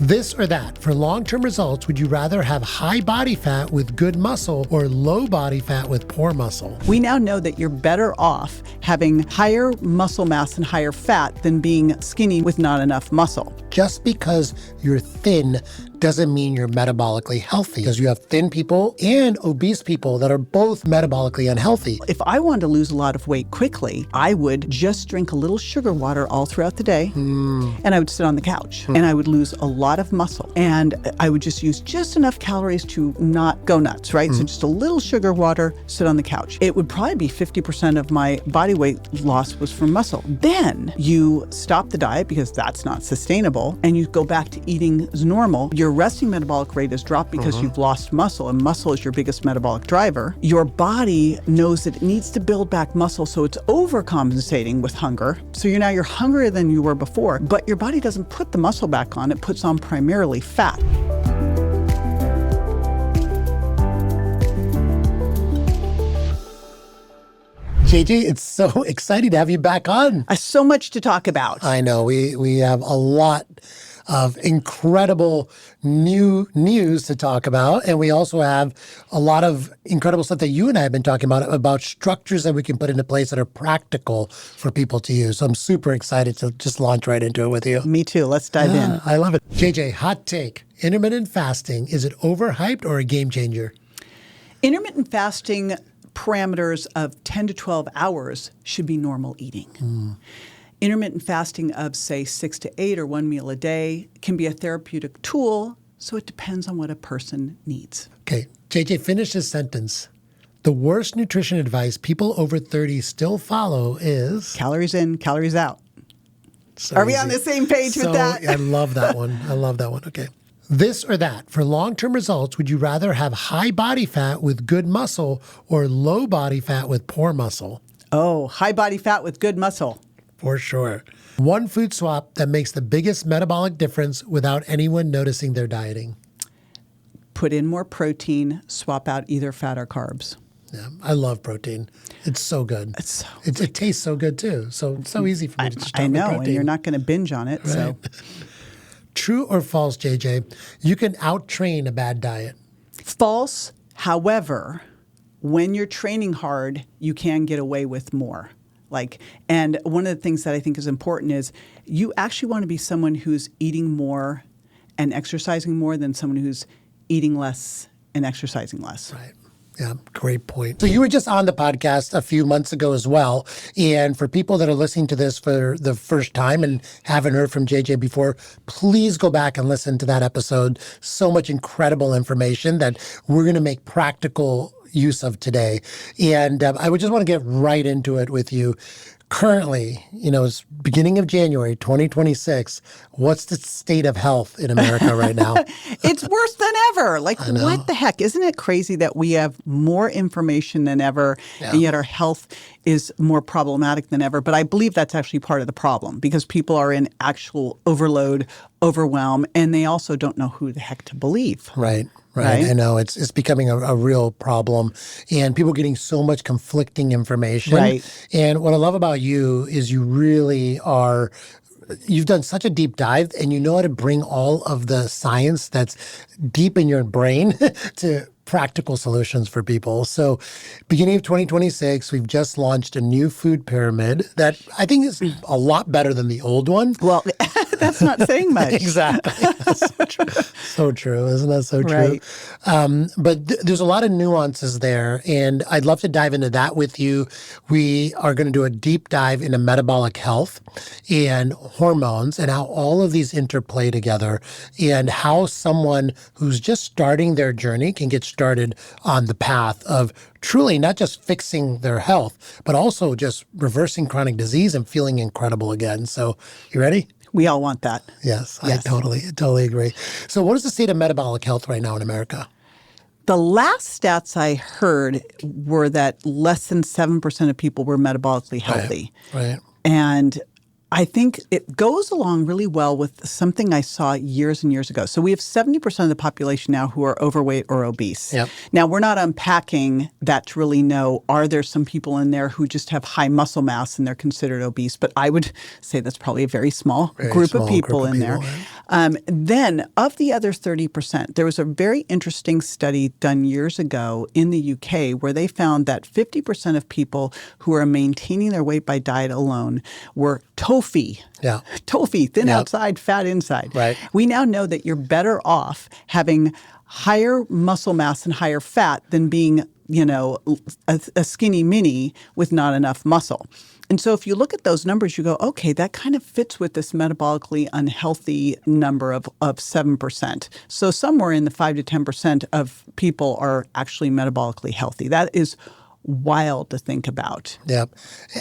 This or that. For long-term results, would you rather have high body fat with good muscle or low body fat with poor muscle? We now know that you're better off having higher muscle mass and higher fat than being skinny with not enough muscle. Just because you're thin doesn't mean you're metabolically healthy, because you have thin people and obese people that are both metabolically unhealthy. If I wanted to lose a lot of weight quickly, I would just drink a little sugar water all throughout the day, and I would sit on the couch, and I would lose a lot of muscle, and I would just use just enough calories to not go nuts, right? So just a little sugar water, sit on the couch. It would probably be 50% of my body weight loss was from muscle. Then you stop the diet because that's not sustainable, and you go back to eating as normal. Your resting metabolic rate has dropped because you've lost muscle, and muscle is your biggest metabolic driver. Your body knows that it needs to build back muscle, so it's overcompensating with hunger. So you're hungrier than you were before, but your body doesn't put the muscle back on, it puts on primarily fat. JJ, it's so exciting to have you back on. So much to talk about. I know. We have a lot of incredible new news to talk about. And we also have a lot of incredible stuff that you and I have been talking about structures that we can put into place that are practical for people to use. So I'm super excited to just launch right into it with you. Me too. Let's dive in. I love it. JJ, hot take. Intermittent fasting, is it overhyped or a game changer? Intermittent fasting parameters of 10 to 12 hours should be normal eating. Intermittent fasting of, say, 6 to 8 or one meal a day can be a therapeutic tool, so it depends on what a person needs. Okay, JJ, finish this sentence. The worst nutrition advice people over 30 still follow is? Calories in, calories out. So Are we easy. on the same page with that? I love that one. I love that one. Okay. This or that. For long-term results, would you rather have high body fat with good muscle or low body fat with poor muscle? Oh, high body fat with good muscle. For sure. One food swap that makes the biggest metabolic difference without anyone noticing their dieting. Put in more protein, swap out either fat or carbs. Yeah, I love protein. It's so good. It tastes so good too. So it's so easy for me to just start I know, with protein. and you're not going to binge on it. Right. So, True or false, JJ? You can out-train a bad diet. false. However, when you're training hard, you can get away with more. And one of the things that I think is important is you actually want to be someone who's eating more and exercising more than someone who's eating less and exercising less. Right. Yeah, great point. So you were just on the podcast a few months ago as well. And for people that are listening to this for the first time and haven't heard from JJ before, please go back and listen to that episode. So much incredible information that we're going to make practical use of today. And I would just want to get right into it with you. Currently, it's beginning of January 2026. What's the state of health in America right now? It's worse than ever. What the heck? Isn't it crazy that we have more information than ever, and yet our health is more problematic than ever? But I believe that's actually part of the problem because people are in actual overload, overwhelm, and they also don't know who the heck to believe. Right. I know it's becoming a real problem, and people getting so much conflicting information. Right. And what I love about you is you really are. You've done such a deep dive, and you know how to bring all of the science that's deep in your brain to practical solutions for people. So beginning of 2026, we've just launched a new food pyramid that I think is a lot better than the old one. Well, that's not saying much. Exactly. So true. So true. Isn't that so true? Right. But there's a lot of nuances there, and I'd love to dive into that with you. We are going to do a deep dive into metabolic health and hormones and how all of these interplay together and how someone who's just starting their journey can get started on the path of truly not just fixing their health, but also just reversing chronic disease and feeling incredible again. So you ready? We all want that. Yes. I totally agree. So what is the state of metabolic health right now in America? The last stats I heard were that less than 7% of people were metabolically healthy. Right. And I think it goes along really well with something I saw years and years ago. So we have 70% of the population now who are overweight or obese. Yep. Now, we're not unpacking that to really know, are there some people in there who just have high muscle mass and they're considered obese? But I would say that's probably a very small group of people in there. Then of the other 30%, there was a very interesting study done years ago in the UK where they found that 50% of people who are maintaining their weight by diet alone were TOFI. Yeah. TOFI, thin outside, fat inside. Right. We now know that you're better off having higher muscle mass and higher fat than being, a skinny mini with not enough muscle. And so if you look at those numbers, you go, okay, that kind of fits with this metabolically unhealthy number of 7%. So somewhere in the 5 to 10% of people are actually metabolically healthy. That is wild to think about. Yep,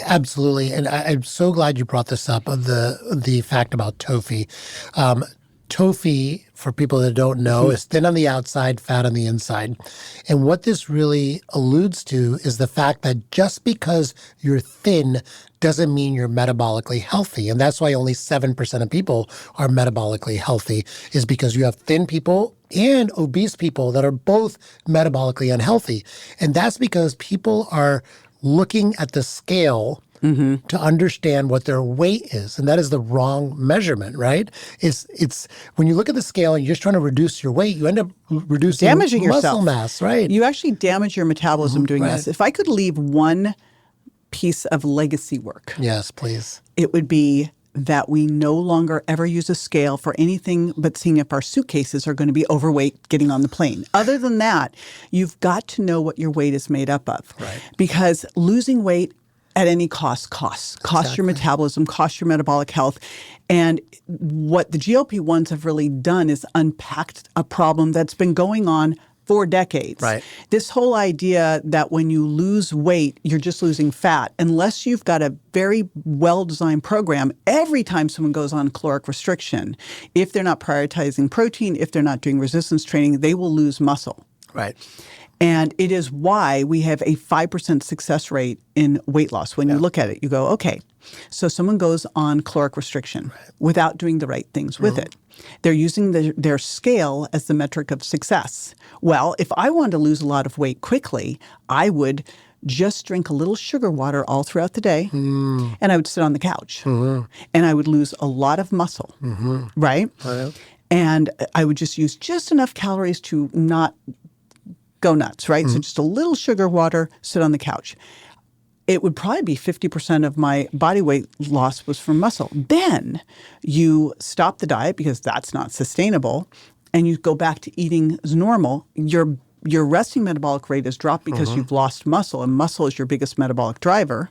absolutely. And I'm so glad you brought this up, of the fact about TOFI. TOFI, for people that don't know, is thin on the outside, fat on the inside. And what this really alludes to is the fact that just because you're thin doesn't mean you're metabolically healthy. And that's why only 7% of people are metabolically healthy, is because you have thin people and obese people that are both metabolically unhealthy. And that's because people are looking at the scale to understand what their weight is. And that is the wrong measurement, right? It's when you look at the scale and you're just trying to reduce your weight, you end up reducing damaging muscle yourself. mass, right? You actually damage your metabolism doing right. this. If I could leave one piece of legacy work, Yes, please. it would be that we no longer ever use a scale for anything but seeing if our suitcases are going to be overweight getting on the plane. Other than that, you've got to know what your weight is made up of. Right. Because losing weight at any costs your metabolism, costs your metabolic health. And what the GLP-1s have really done is unpacked a problem that's been going on for decades. Right. This whole idea that when you lose weight, you're just losing fat, unless you've got a very well-designed program, every time someone goes on caloric restriction, if they're not prioritizing protein, if they're not doing resistance training, they will lose muscle. Right. And it is why we have a 5% success rate in weight loss. When you look at it, you go, okay, so someone goes on caloric restriction without doing the right things with it. They're using their scale as the metric of success. Well, if I wanted to lose a lot of weight quickly, I would just drink a little sugar water all throughout the day, and I would sit on the couch, and I would lose a lot of muscle, right? And I would just use just enough calories to not go nuts, right? So just a little sugar water, sit on the couch. It would probably be 50% of my body weight loss was from muscle. Then you stop the diet because that's not sustainable, and you go back to eating as normal. Your resting metabolic rate is dropped because you've lost muscle, and muscle is your biggest metabolic driver,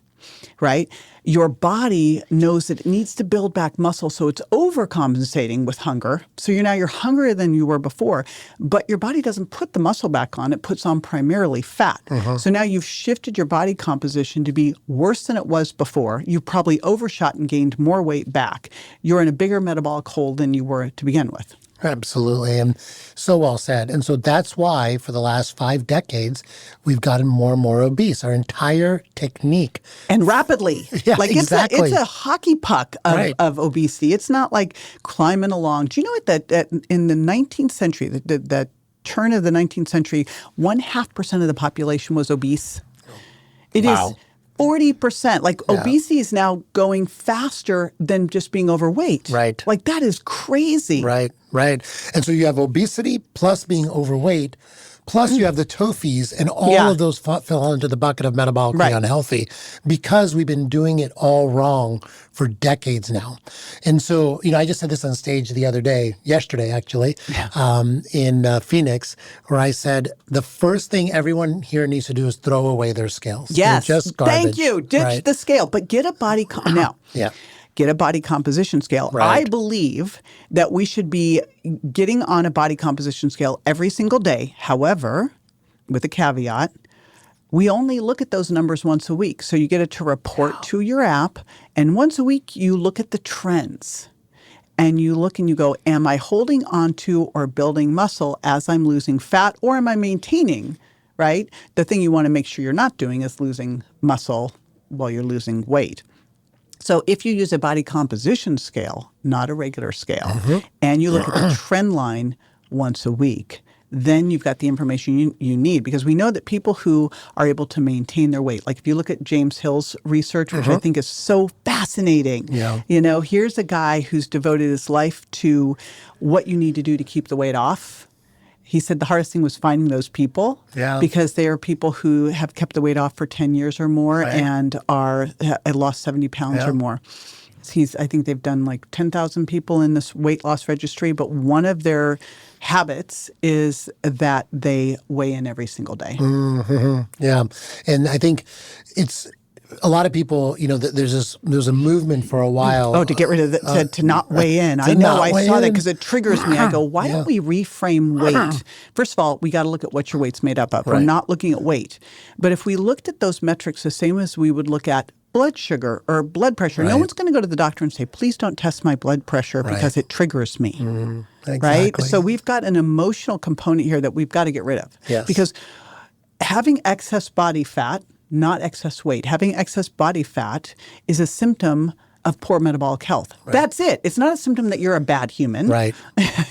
right? Your body knows that it needs to build back muscle, so it's overcompensating with hunger. So you're hungrier than you were before, but your body doesn't put the muscle back on. It puts on primarily fat. So now you've shifted your body composition to be worse than it was before. You've probably overshot and gained more weight back. You're in a bigger metabolic hole than you were to begin with. Absolutely. And so well said. And so that's why for the last 5 decades, we've gotten more and more obese. Our entire technique. And rapidly. Yeah, like exactly. It's a hockey puck of obesity. It's not like climbing along. Do you know what that in the 19th century, the turn of the 19th century, 0.5% of the population was obese? It is 40%. Like obesity is now going faster than just being overweight. Right. Like that is crazy. Right. And so you have obesity plus being overweight, plus you have the TOFIs, and all of those fell into the bucket of metabolically unhealthy because we've been doing it all wrong for decades now. And so, I just said this on stage yesterday actually, in Phoenix, where I said the first thing everyone here needs to do is throw away their scales. Yes. They're just garbage. Thank you. Ditch the scale, but get a body now. Get a body composition scale. Right. I believe that we should be getting on a body composition scale every single day. However, with a caveat, we only look at those numbers once a week. So you get it to report to your app, and once a week you look at the trends. And you look and you go, am I holding onto or building muscle as I'm losing fat, or am I maintaining, right? The thing you want to make sure you're not doing is losing muscle while you're losing weight. So if you use a body composition scale, not a regular scale, and you look at the trend line once a week, then you've got the information you need, because we know that people who are able to maintain their weight, like if you look at James Hill's research, which I think is so fascinating, here's a guy who's devoted his life to what you need to do to keep the weight off. He said the hardest thing was finding those people because they are people who have kept the weight off for 10 years or more and lost 70 pounds or more. I think they've done like 10,000 people in this weight loss registry, but one of their habits is that they weigh in every single day. Yeah. And I think it's a lot of people, there's a movement for a while. Oh, to get rid of to not weigh in. I know. I saw that because it triggers me. I go, why don't we reframe weight? First of all, we got to look at what your weight's made up of. We're not looking at weight. But if we looked at those metrics the same as we would look at blood sugar or blood pressure, no one's going to go to the doctor and say, please don't test my blood pressure because it triggers me. Exactly. Right? So we've got an emotional component here that we've got to get rid of. Yes. Because having excess body fat, not excess weight, having excess body fat is a symptom of poor metabolic health. That's it. It's not a symptom that you're a bad human. Right.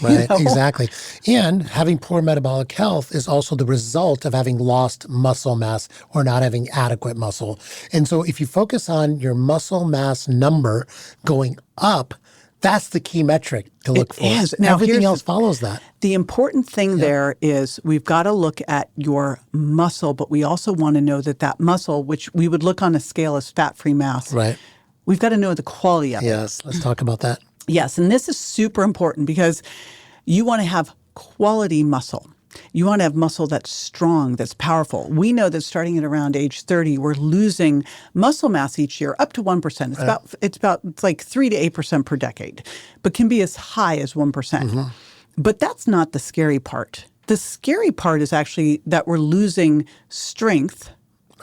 Exactly. And having poor metabolic health is also the result of having lost muscle mass or not having adequate muscle. And so if you focus on your muscle mass number going up, that's the key metric to look for. It is. Now, everything else follows that. The important thing there is we've got to look at your muscle, but we also want to know that muscle, which we would look on a scale as fat-free mass, we've got to know the quality of it. Yes, let's talk about that. Yes, and this is super important because you want to have quality muscle. You want to have muscle that's strong, that's powerful. We know that starting at around age 30, we're losing muscle mass each year up to 1%. It's like 3 to 8% per decade, but can be as high as 1%. But that's not the scary part. The scary part is actually that we're losing strength,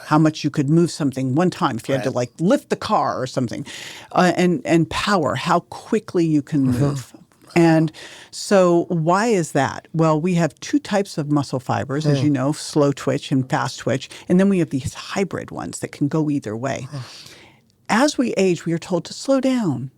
how much you could move something one time if you had to like lift the car or something, and power, how quickly you can move. And so why is that? Well, we have two types of muscle fibers, as you know, slow twitch and fast twitch. And then we have these hybrid ones that can go either way. As we age, we are told to slow down.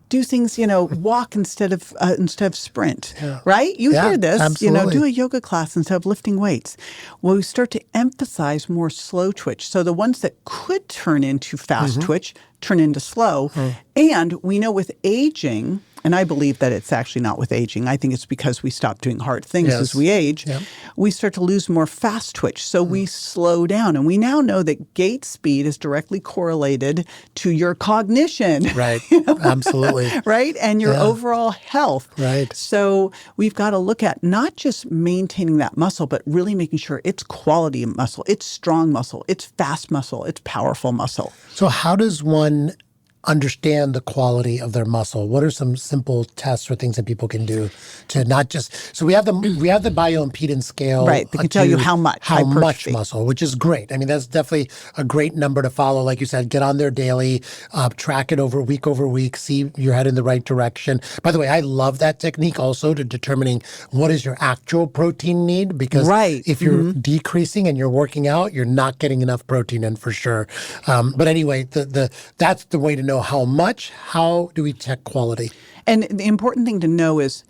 Do things, walk instead of sprint, right? You hear this, absolutely. Do a yoga class instead of lifting weights. Well, we start to emphasize more slow twitch. So the ones that could turn into fast twitch turn into slow. And we know with aging, and I believe that it's actually not with aging. I think it's because we stop doing hard things as we age. We start to lose more fast twitch. So we slow down. And we now know that gait speed is directly correlated to your cognition. Right. Absolutely. Right? And your overall health. Right. So we've got to look at not just maintaining that muscle, but really making sure it's quality muscle, it's strong muscle, it's fast muscle, it's powerful muscle. So how does one understand the quality of their muscle? What are some simple tests or things that people can do to not just, so we have the bioimpedance scale. Right, they can tell you how much. How much muscle, which is great. I mean, that's definitely a great number to follow. Like you said, get on there daily, track it over week, see you're heading in the right direction. By the way, I love that technique also to determining what is your actual protein need, because if you're decreasing and you're working out, you're not getting enough protein in for sure. But anyway, that's the way to know how much. How do we check quality? And the important thing to know is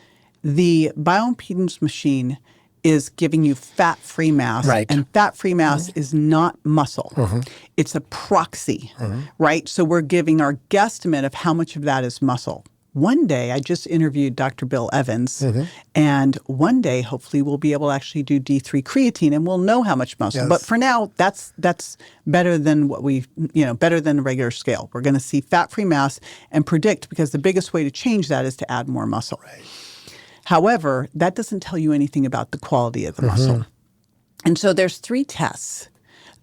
the bioimpedance machine is giving you fat-free mass. Right. And fat-free mass is not muscle. It's a proxy, right? So we're giving our guesstimate of how much of that is muscle. One day, I just interviewed Dr. Bill Evans, and one day, hopefully, we'll be able to actually do D3 creatine, and we'll know how much muscle. But for now, that's better than better than a regular scale. We're going to see fat-free mass and predict, because the biggest way to change that is to add more muscle. However, that doesn't tell you anything about the quality of the muscle. And so there's 3 tests.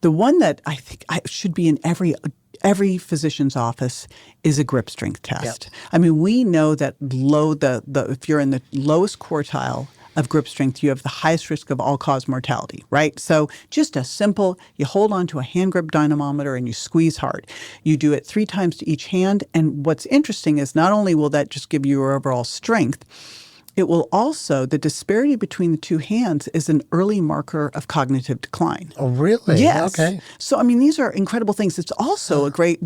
The one that I think should be in every physician's office is a grip strength test. I mean, we know that if you're in the lowest quartile of grip strength, you have the highest risk of all-cause mortality, right? So just a simple, you hold on to a hand grip dynamometer and you squeeze hard. You do it 3 times to each hand. And what's interesting is not only will that just give you your overall strength, It will also, the disparity between the two hands is an early marker of cognitive decline. Oh, really? Yes. Okay. So, I mean, these are incredible things. It's also a great,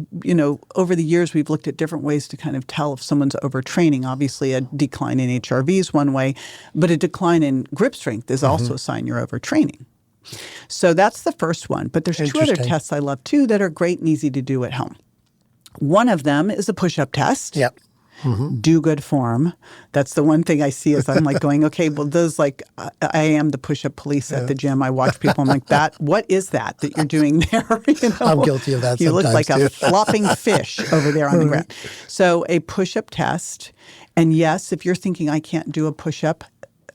over the years, we've looked at different ways to kind of tell if someone's overtraining. Obviously, a decline in HRV is one way, but a decline in grip strength is also a sign you're overtraining. So that's the first one. But there's two other tests I love, too, that are great and easy to do at home. One of them is a push-up test. Yep. Do good form. That's the one thing I see is I'm like going, okay, well, those I am the push-up police at the gym. I watch people. I'm like, what is that you're doing there? I'm guilty of that. You look like a flopping fish over there on the ground. So a push-up test. And yes, if you're thinking I can't do a push-up,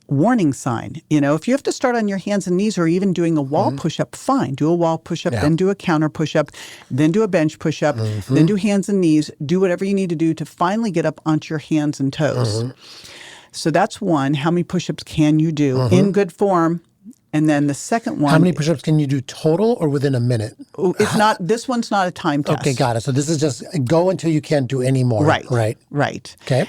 warning sign. If you have to start on your hands and knees or even doing a wall push-up, fine. Do a wall push-up, then do a counter push-up, then do a bench push-up, then do hands and knees. Do whatever you need to do to finally get up onto your hands and toes. So that's one. How many push-ups can you do in good form? And then the second one. How many push-ups can you do total or within a minute? It's not. This one's not a time test. Okay, got it. So this is just go until you can't do any more. Right. Okay.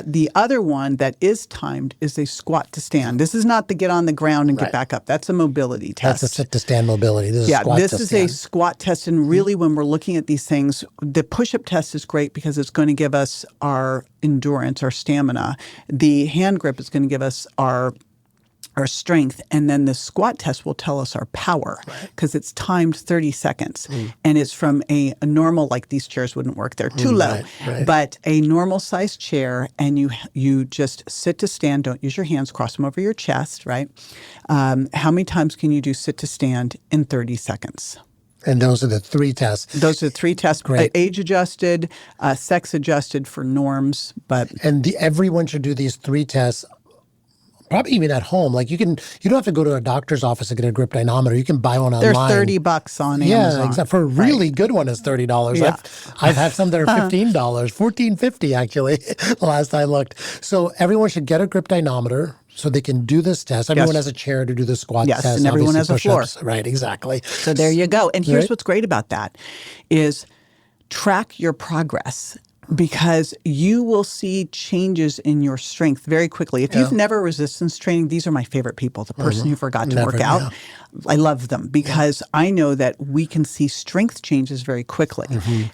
The other one that is timed is a squat to stand. This is not the get on the ground and get back up. That's a mobility test. That's a sit to stand mobility. This is squat to stand. This is a squat test. And really, when we're looking at these things, the push-up test is great because it's going to give us our endurance, our stamina. The hand grip is going to give us our strength, and then the squat test will tell us our power because it's timed 30 seconds. And it's from a normal, like these chairs wouldn't work, they're too low, but a normal sized chair, and you just sit to stand, don't use your hands, cross them over your chest, right? How many times can you do sit to stand in 30 seconds? And those are the three tests. Those are the three tests. Great. Age adjusted, sex adjusted for norms, but everyone should do these three tests. Probably even at home. Like you don't have to go to a doctor's office to get a grip dynamometer. You can buy one online. They're $30 on Amazon. Yeah, except for a really good one is $30. Yeah. I've had some that are $15, $14.50 actually, the last I looked. So everyone should get a grip dynamometer so they can do this test. Everyone has a chair to do the squat test. And everyone has a floor. Right, exactly. So there you go. And here's what's great about that is track your progress. Because you will see changes in your strength very quickly. If you've never resistance training, these are my favorite people. The person who forgot to work out, I love them because I know that we can see strength changes very quickly.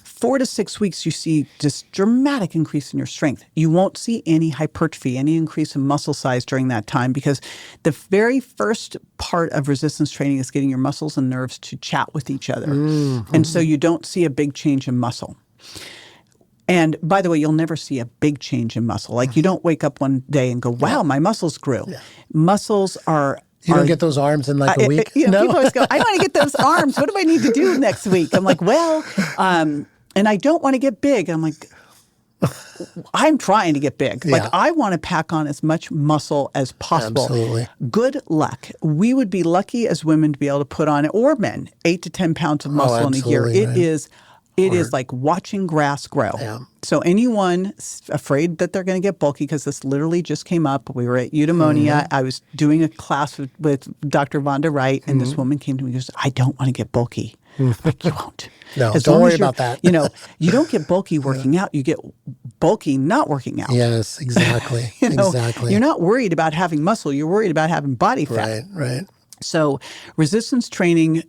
4 to 6 weeks, you see just dramatic increase in your strength. You won't see any hypertrophy, any increase in muscle size during that time because the very first part of resistance training is getting your muscles and nerves to chat with each other. And so you don't see a big change in muscle. And by the way, you'll never see a big change in muscle. Like you don't wake up one day and go, wow, my muscles grew. Muscles are... You don't get those arms in like a week? No? People always go, I want to get those arms. What do I need to do next week? I'm like, well, and I don't want to get big. I'm like, I'm trying to get big. Like I want to pack on as much muscle as possible. Absolutely. Good luck. We would be lucky as women to be able to put on, or men, 8 to 10 pounds of muscle in a year. It is like watching grass grow. Yeah. So anyone afraid that they're going to get bulky, because this literally just came up. We were at Eudaimonia. I was doing a class with Dr. Vonda Wright, and this woman came to me and goes, I don't want to get bulky. Like, you won't. No, don't worry about that. You don't get bulky working out. You get bulky not working out. Yes, exactly. Exactly. You're not worried about having muscle. You're worried about having body fat. Right. So resistance training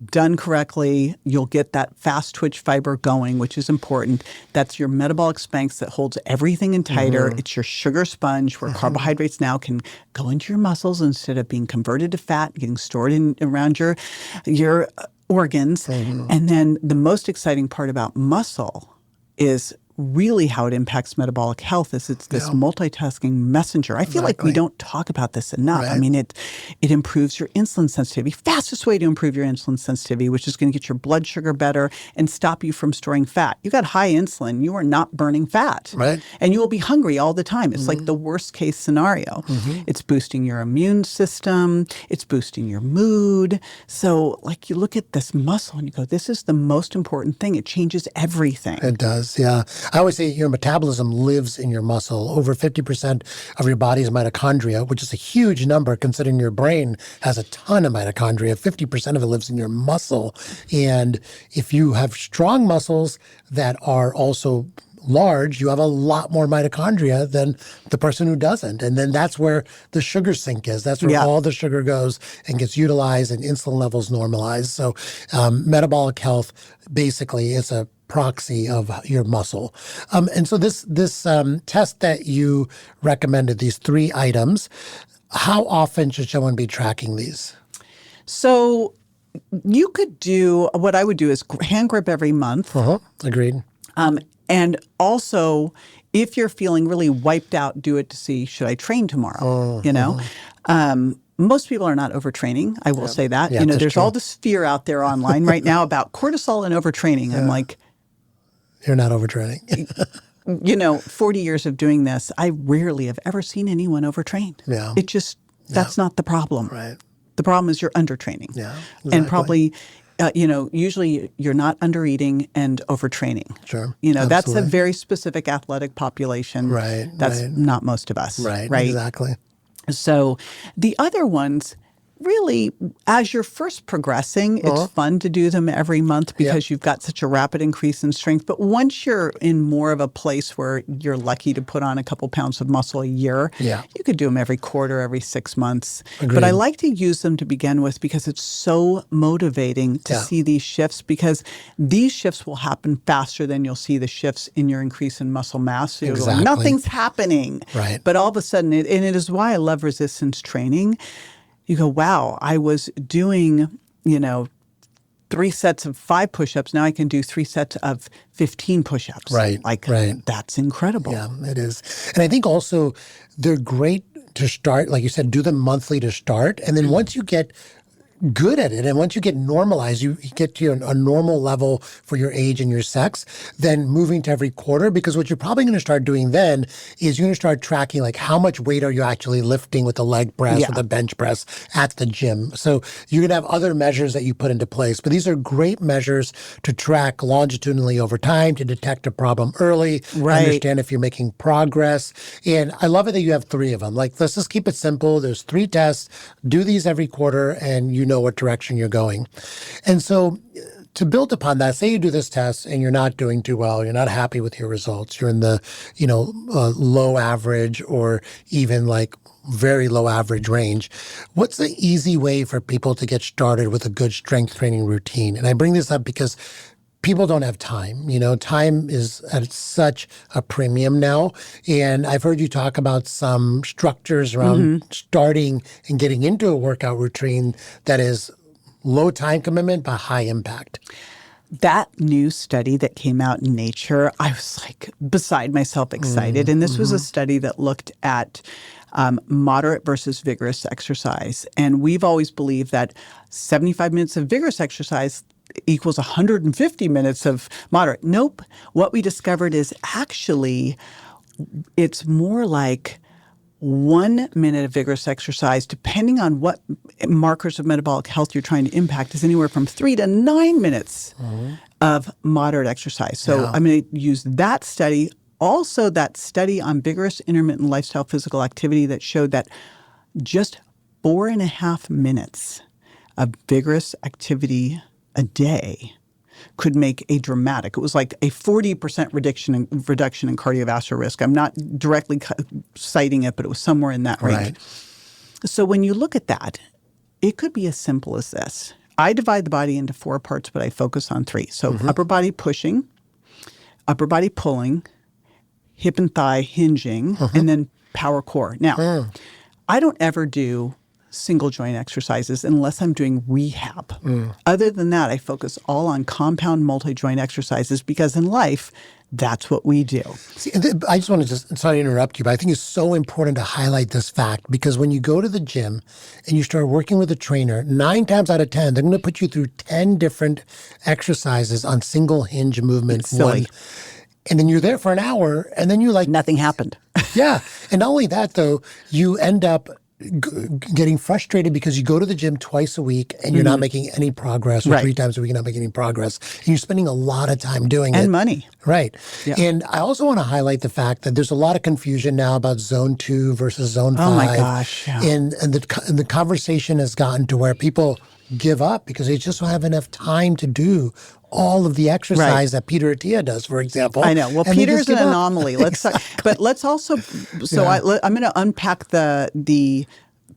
done correctly, you'll get that fast twitch fiber going, which is important. That's your metabolic Spanx that holds everything in tighter. It's your sugar sponge where carbohydrates now can go into your muscles instead of being converted to fat, getting stored around your organs. And then the most exciting part about muscle is really how it impacts metabolic health is it's this multitasking messenger. I feel like we don't talk about this enough. I mean, it improves your insulin sensitivity. Fastest way to improve your insulin sensitivity, which is going to get your blood sugar better and stop you from storing fat. You got high insulin, you are not burning fat. Right. And you will be hungry all the time. It's like the worst case scenario. It's boosting your immune system. It's boosting your mood. So like you look at this muscle and you go, this is the most important thing. It changes everything. It does, yeah. I always say your metabolism lives in your muscle. Over 50% of your body's mitochondria, which is a huge number considering your brain has a ton of mitochondria. 50% of it lives in your muscle. And if you have strong muscles that are also large, you have a lot more mitochondria than the person who doesn't. And then that's where the sugar sink is. That's where all the sugar goes and gets utilized and insulin levels normalized. So metabolic health basically is a proxy of your muscle. And so this test that you recommended, these 3 items, how often should someone be tracking these? So you could do, what I would do is hand grip every month. Agreed. And also, if you're feeling really wiped out, do it to see, should I train tomorrow? Most people are not overtraining. I will say that. Yeah, there's true. all this fear out there online right now about cortisol and overtraining. I'm like, you're not overtraining. 40 years of doing this, I rarely have ever seen anyone overtrain. Yeah. It just, that's not the problem. Right. The problem is you're undertraining. Yeah. Exactly. And probably, usually you're not undereating and overtraining. Sure. That's a very specific athletic population. Right. That's not most of us. Right. Right. Exactly. So the other ones, really, as you're first progressing, it's fun to do them every month because you've got such a rapid increase in strength. But once you're in more of a place where you're lucky to put on a couple pounds of muscle a year, you could do them every quarter, every 6 months. Agreed. But I like to use them to begin with because it's so motivating to see these shifts, because these shifts will happen faster than you'll see the shifts in your increase in muscle mass. So you're going, nothing's happening. Right. But all of a sudden, and it is why I love resistance training. You go, wow, I was doing, 3 sets of 5 push-ups. Now I can do 3 sets of 15 push-ups. Right. That's incredible. Yeah, it is. And I think also they're great to start, like you said, do them monthly to start. And then once you get good at it, and once you get normalized, you get to a normal level for your age and your sex, then moving to every quarter, because what you're probably going to start doing then is you're going to start tracking like how much weight are you actually lifting with the leg press, with the bench press at the gym. So you're going to have other measures that you put into place. But these are great measures to track longitudinally over time, to detect a problem early, understand if you're making progress. And I love it that you have 3 of them. Like, let's just keep it simple. There's 3 tests. Do these every quarter, and you know what direction you're going. And so to build upon that, say you do this test and you're not doing too well, you're not happy with your results, you're in the, low average or even like very low average range. What's the easy way for people to get started with a good strength training routine? And I bring this up because people don't have time. Time is at such a premium now. And I've heard you talk about some structures around starting and getting into a workout routine that is low time commitment but high impact. That new study that came out in Nature, I was like beside myself excited. And this was a study that looked at moderate versus vigorous exercise. And we've always believed that 75 minutes of vigorous exercise equals 150 minutes of moderate. Nope. What we discovered is actually it's more like 1 minute of vigorous exercise, depending on what markers of metabolic health you're trying to impact, is anywhere from 3 to 9 minutes of moderate exercise. So I'm going to use that study. Also, that study on vigorous intermittent lifestyle physical activity that showed that just 4.5 minutes of vigorous activity a day could make a dramatic, it was like a 40% reduction in cardiovascular risk. I'm not directly citing it, but it was somewhere in that range. Right. So when you look at that, it could be as simple as this. I divide the body into 4 parts, but I focus on 3. So upper body pushing, upper body pulling, hip and thigh hinging, and then power core. Now, I don't ever do single joint exercises unless I'm doing rehab. Other than that, I focus all on compound multi-joint exercises because in life, that's what we do. See, I just want to sorry to interrupt you, but I think it's so important to highlight this fact because when you go to the gym and you start working with a trainer, 9 times out of 10, they're going to put you through 10 different exercises on single hinge movement. It's silly. And then you're there for an hour and then you're like, nothing happened. Yeah. And not only that, though, you end up getting frustrated because you go to the gym twice a week and you're not making any progress, or 3 times a week you're not making any progress. And you're spending a lot of time doing it. And money. Right. Yeah. And I also want to highlight the fact that there's a lot of confusion now about zone 2 versus zone 5. Oh my gosh. Yeah. And the conversation has gotten to where people give up because they just don't have enough time to do all of the exercise that Peter Attia does, for example. I know. Well, and they Peter's just an give up. anomaly. But let's also. So I'm going to unpack the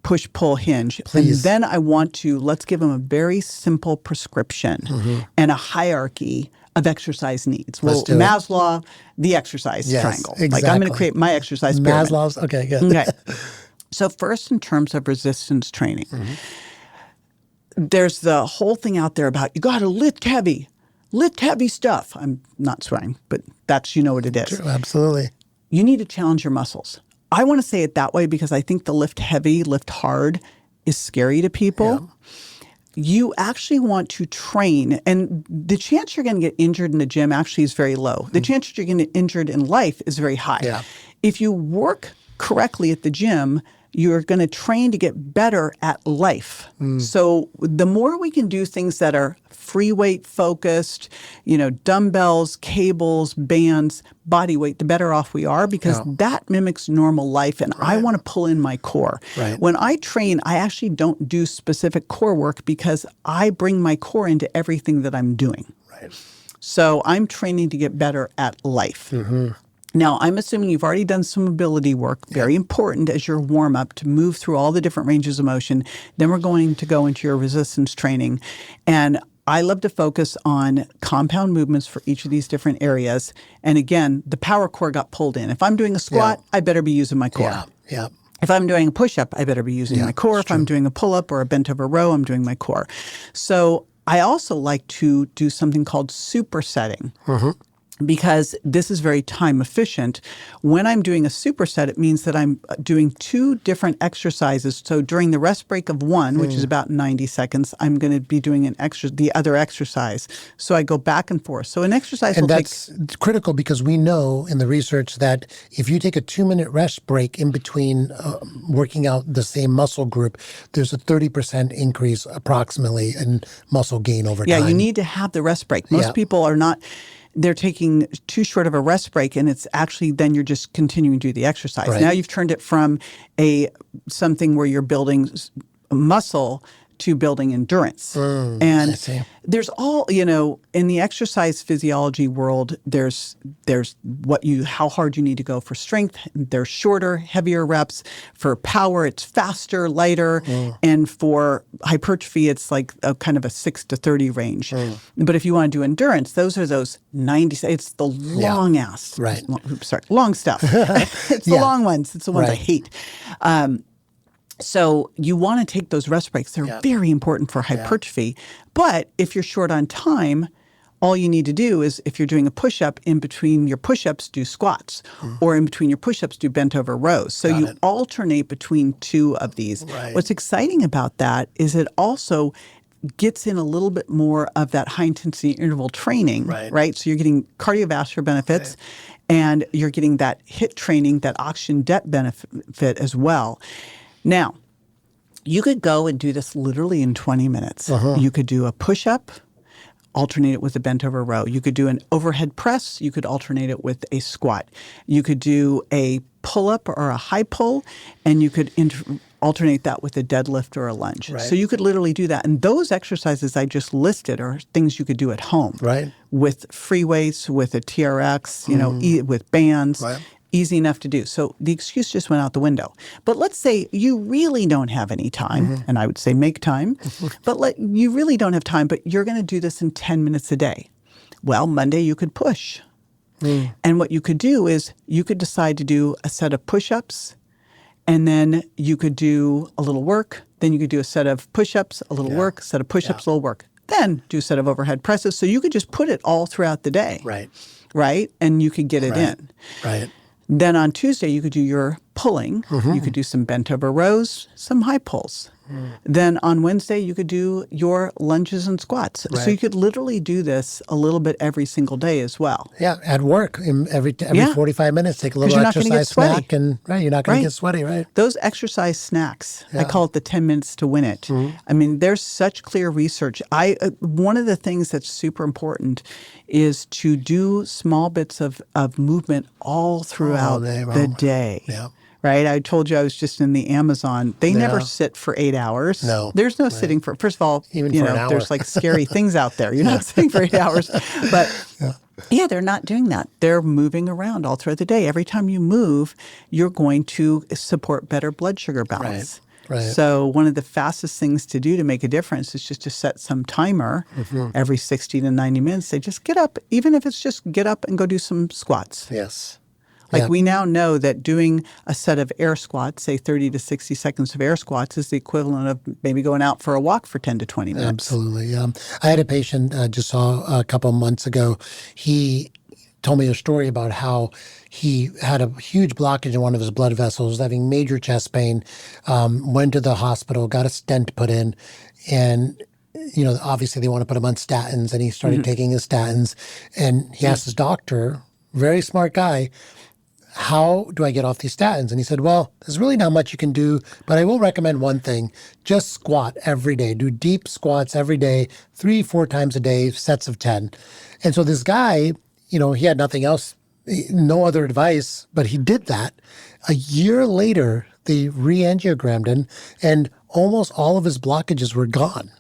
push-pull hinge. Please. And then let's give them a very simple prescription and a hierarchy of exercise needs. Well, do it. Maslow, the exercise triangle. Exactly. Like I'm going to create my exercise pyramid. Maslow's, okay, good. Okay. So first, in terms of resistance training, there's the whole thing out there about you got to lift heavy stuff. I'm not swearing, but that's, you know what it is. True, absolutely. You need to challenge your muscles. I want to say it that way because I think the lift heavy, lift hard is scary to people. Yeah. You actually want to train, and the chance you're going to get injured in the gym actually is very low. The chance that you're going to get injured in life is very high. Yeah. If you work correctly at the gym, you're going to train to get better at life. So the more we can do things that are free weight focused, dumbbells, cables, bands, body weight, the better off we are because that mimics normal life. And I want to pull in my core. Right. When I train, I actually don't do specific core work because I bring my core into everything that I'm doing. Right. So I'm training to get better at life. Now, I'm assuming you've already done some mobility work, very important as your warm-up to move through all the different ranges of motion. Then we're going to go into your resistance training. And I love to focus on compound movements for each of these different areas. And again, the power core got pulled in. If I'm doing a squat, I better be using my core. Yeah. If I'm doing a push-up, I better be using my core. If I'm doing a pull-up or a bent-over row, I'm doing my core. So I also like to do something called supersetting. Because this is very time efficient. When I'm doing a superset, it means that I'm doing two different exercises. So during the rest break of one, which is about 90 seconds, I'm going to be doing the other exercise. So I go back and forth. So an exercise and that's critical because we know in the research that if you take a 2-minute rest break in between working out the same muscle group, there's a 30% increase approximately in muscle gain over time. Yeah, you need to have the rest break. Most people are not. They're taking too short of a rest break, and it's actually then you're just continuing to do the exercise. Right. Now you've turned it from something where you're building muscle to building endurance. And there's all, in the exercise physiology world, there's how hard you need to go for strength. There's shorter, heavier reps. For power, it's faster, lighter. And for hypertrophy, it's like a kind of a 6 to 30 range. But if you want to do endurance, those 90, it's the long ass. Right. Long stuff. It's the long ones. It's the ones I hate. So you want to take those rest breaks. They're very important for hypertrophy. But if you're short on time, all you need to do is if you're doing a push-up, in between your push-ups, do squats. Or in between your push-ups, do bent-over rows. So you alternate between two of these. Right. What's exciting about that is it also gets in a little bit more of that high-intensity interval training, right? So you're getting cardiovascular benefits, and you're getting that HIIT training, that oxygen debt benefit as well. Now, you could go and do this literally in 20 minutes. You could do a push-up, alternate it with a bent-over row. You could do an overhead press. You could alternate it with a squat. You could do a pull-up or a high pull, and you could alternate that with a deadlift or a lunge. Right. So you could literally do that. And those exercises I just listed are things you could do at home. Right. With free weights, with a TRX, with bands. Right. Easy enough to do. So the excuse just went out the window. But let's say you really don't have any time, and I would say make time, but you really don't have time, but you're going to do this in 10 minutes a day. Well, Monday you could push. And what you could do is you could decide to do a set of push-ups, and then you could do a little work. Then you could do a set of push-ups, a little work, set of push-ups, a little work. Then do a set of overhead presses. So you could just put it all throughout the day. Right? And you could get it in. Right. Then on Tuesday, you could do your pulling. You could do some bent over rows, some high pulls. Then on Wednesday, you could do your lunges and squats. Right. So you could literally do this a little bit every single day as well. Yeah, at work, every 45 minutes, take a little exercise snack. And you're not going to get sweaty, right? Those exercise snacks, I call it the 10 minutes to win it. I mean, there's such clear research. One of the things that's super important is to do small bits of movement all throughout the day. Yeah. right? I told you I was just in the Amazon. They never sit for 8 hours. No. There's no sitting for, first of all, Even for an hour. there's like scary things out there. You're not sitting for 8 hours. But yeah, they're not doing that. They're moving around all throughout the day. Every time you move, you're going to support better blood sugar balance. Right. So one of the fastest things to do to make a difference is just to set some timer every 60 to 90 minutes. Say, just get up, even if it's just get up and go do some squats. Yes. Like we now know that doing a set of air squats, say 30 to 60 seconds of air squats, is the equivalent of maybe going out for a walk for 10 to 20 minutes. Absolutely. I had a patient just saw a couple of months ago. He told me a story about how he had a huge blockage in one of his blood vessels, having major chest pain, went to the hospital, got a stent put in, and obviously they want to put him on statins, and he started taking his statins, and he asked his doctor, very smart guy, how do I get off these statins? And he said, well, there's really not much you can do, but I will recommend one thing. Just squat every day. Do deep squats every day, 3-4 times a day, sets of 10. And so this guy, he had nothing else, no other advice, but he did that. A year later, they re-angiogrammed him, and almost all of his blockages were gone.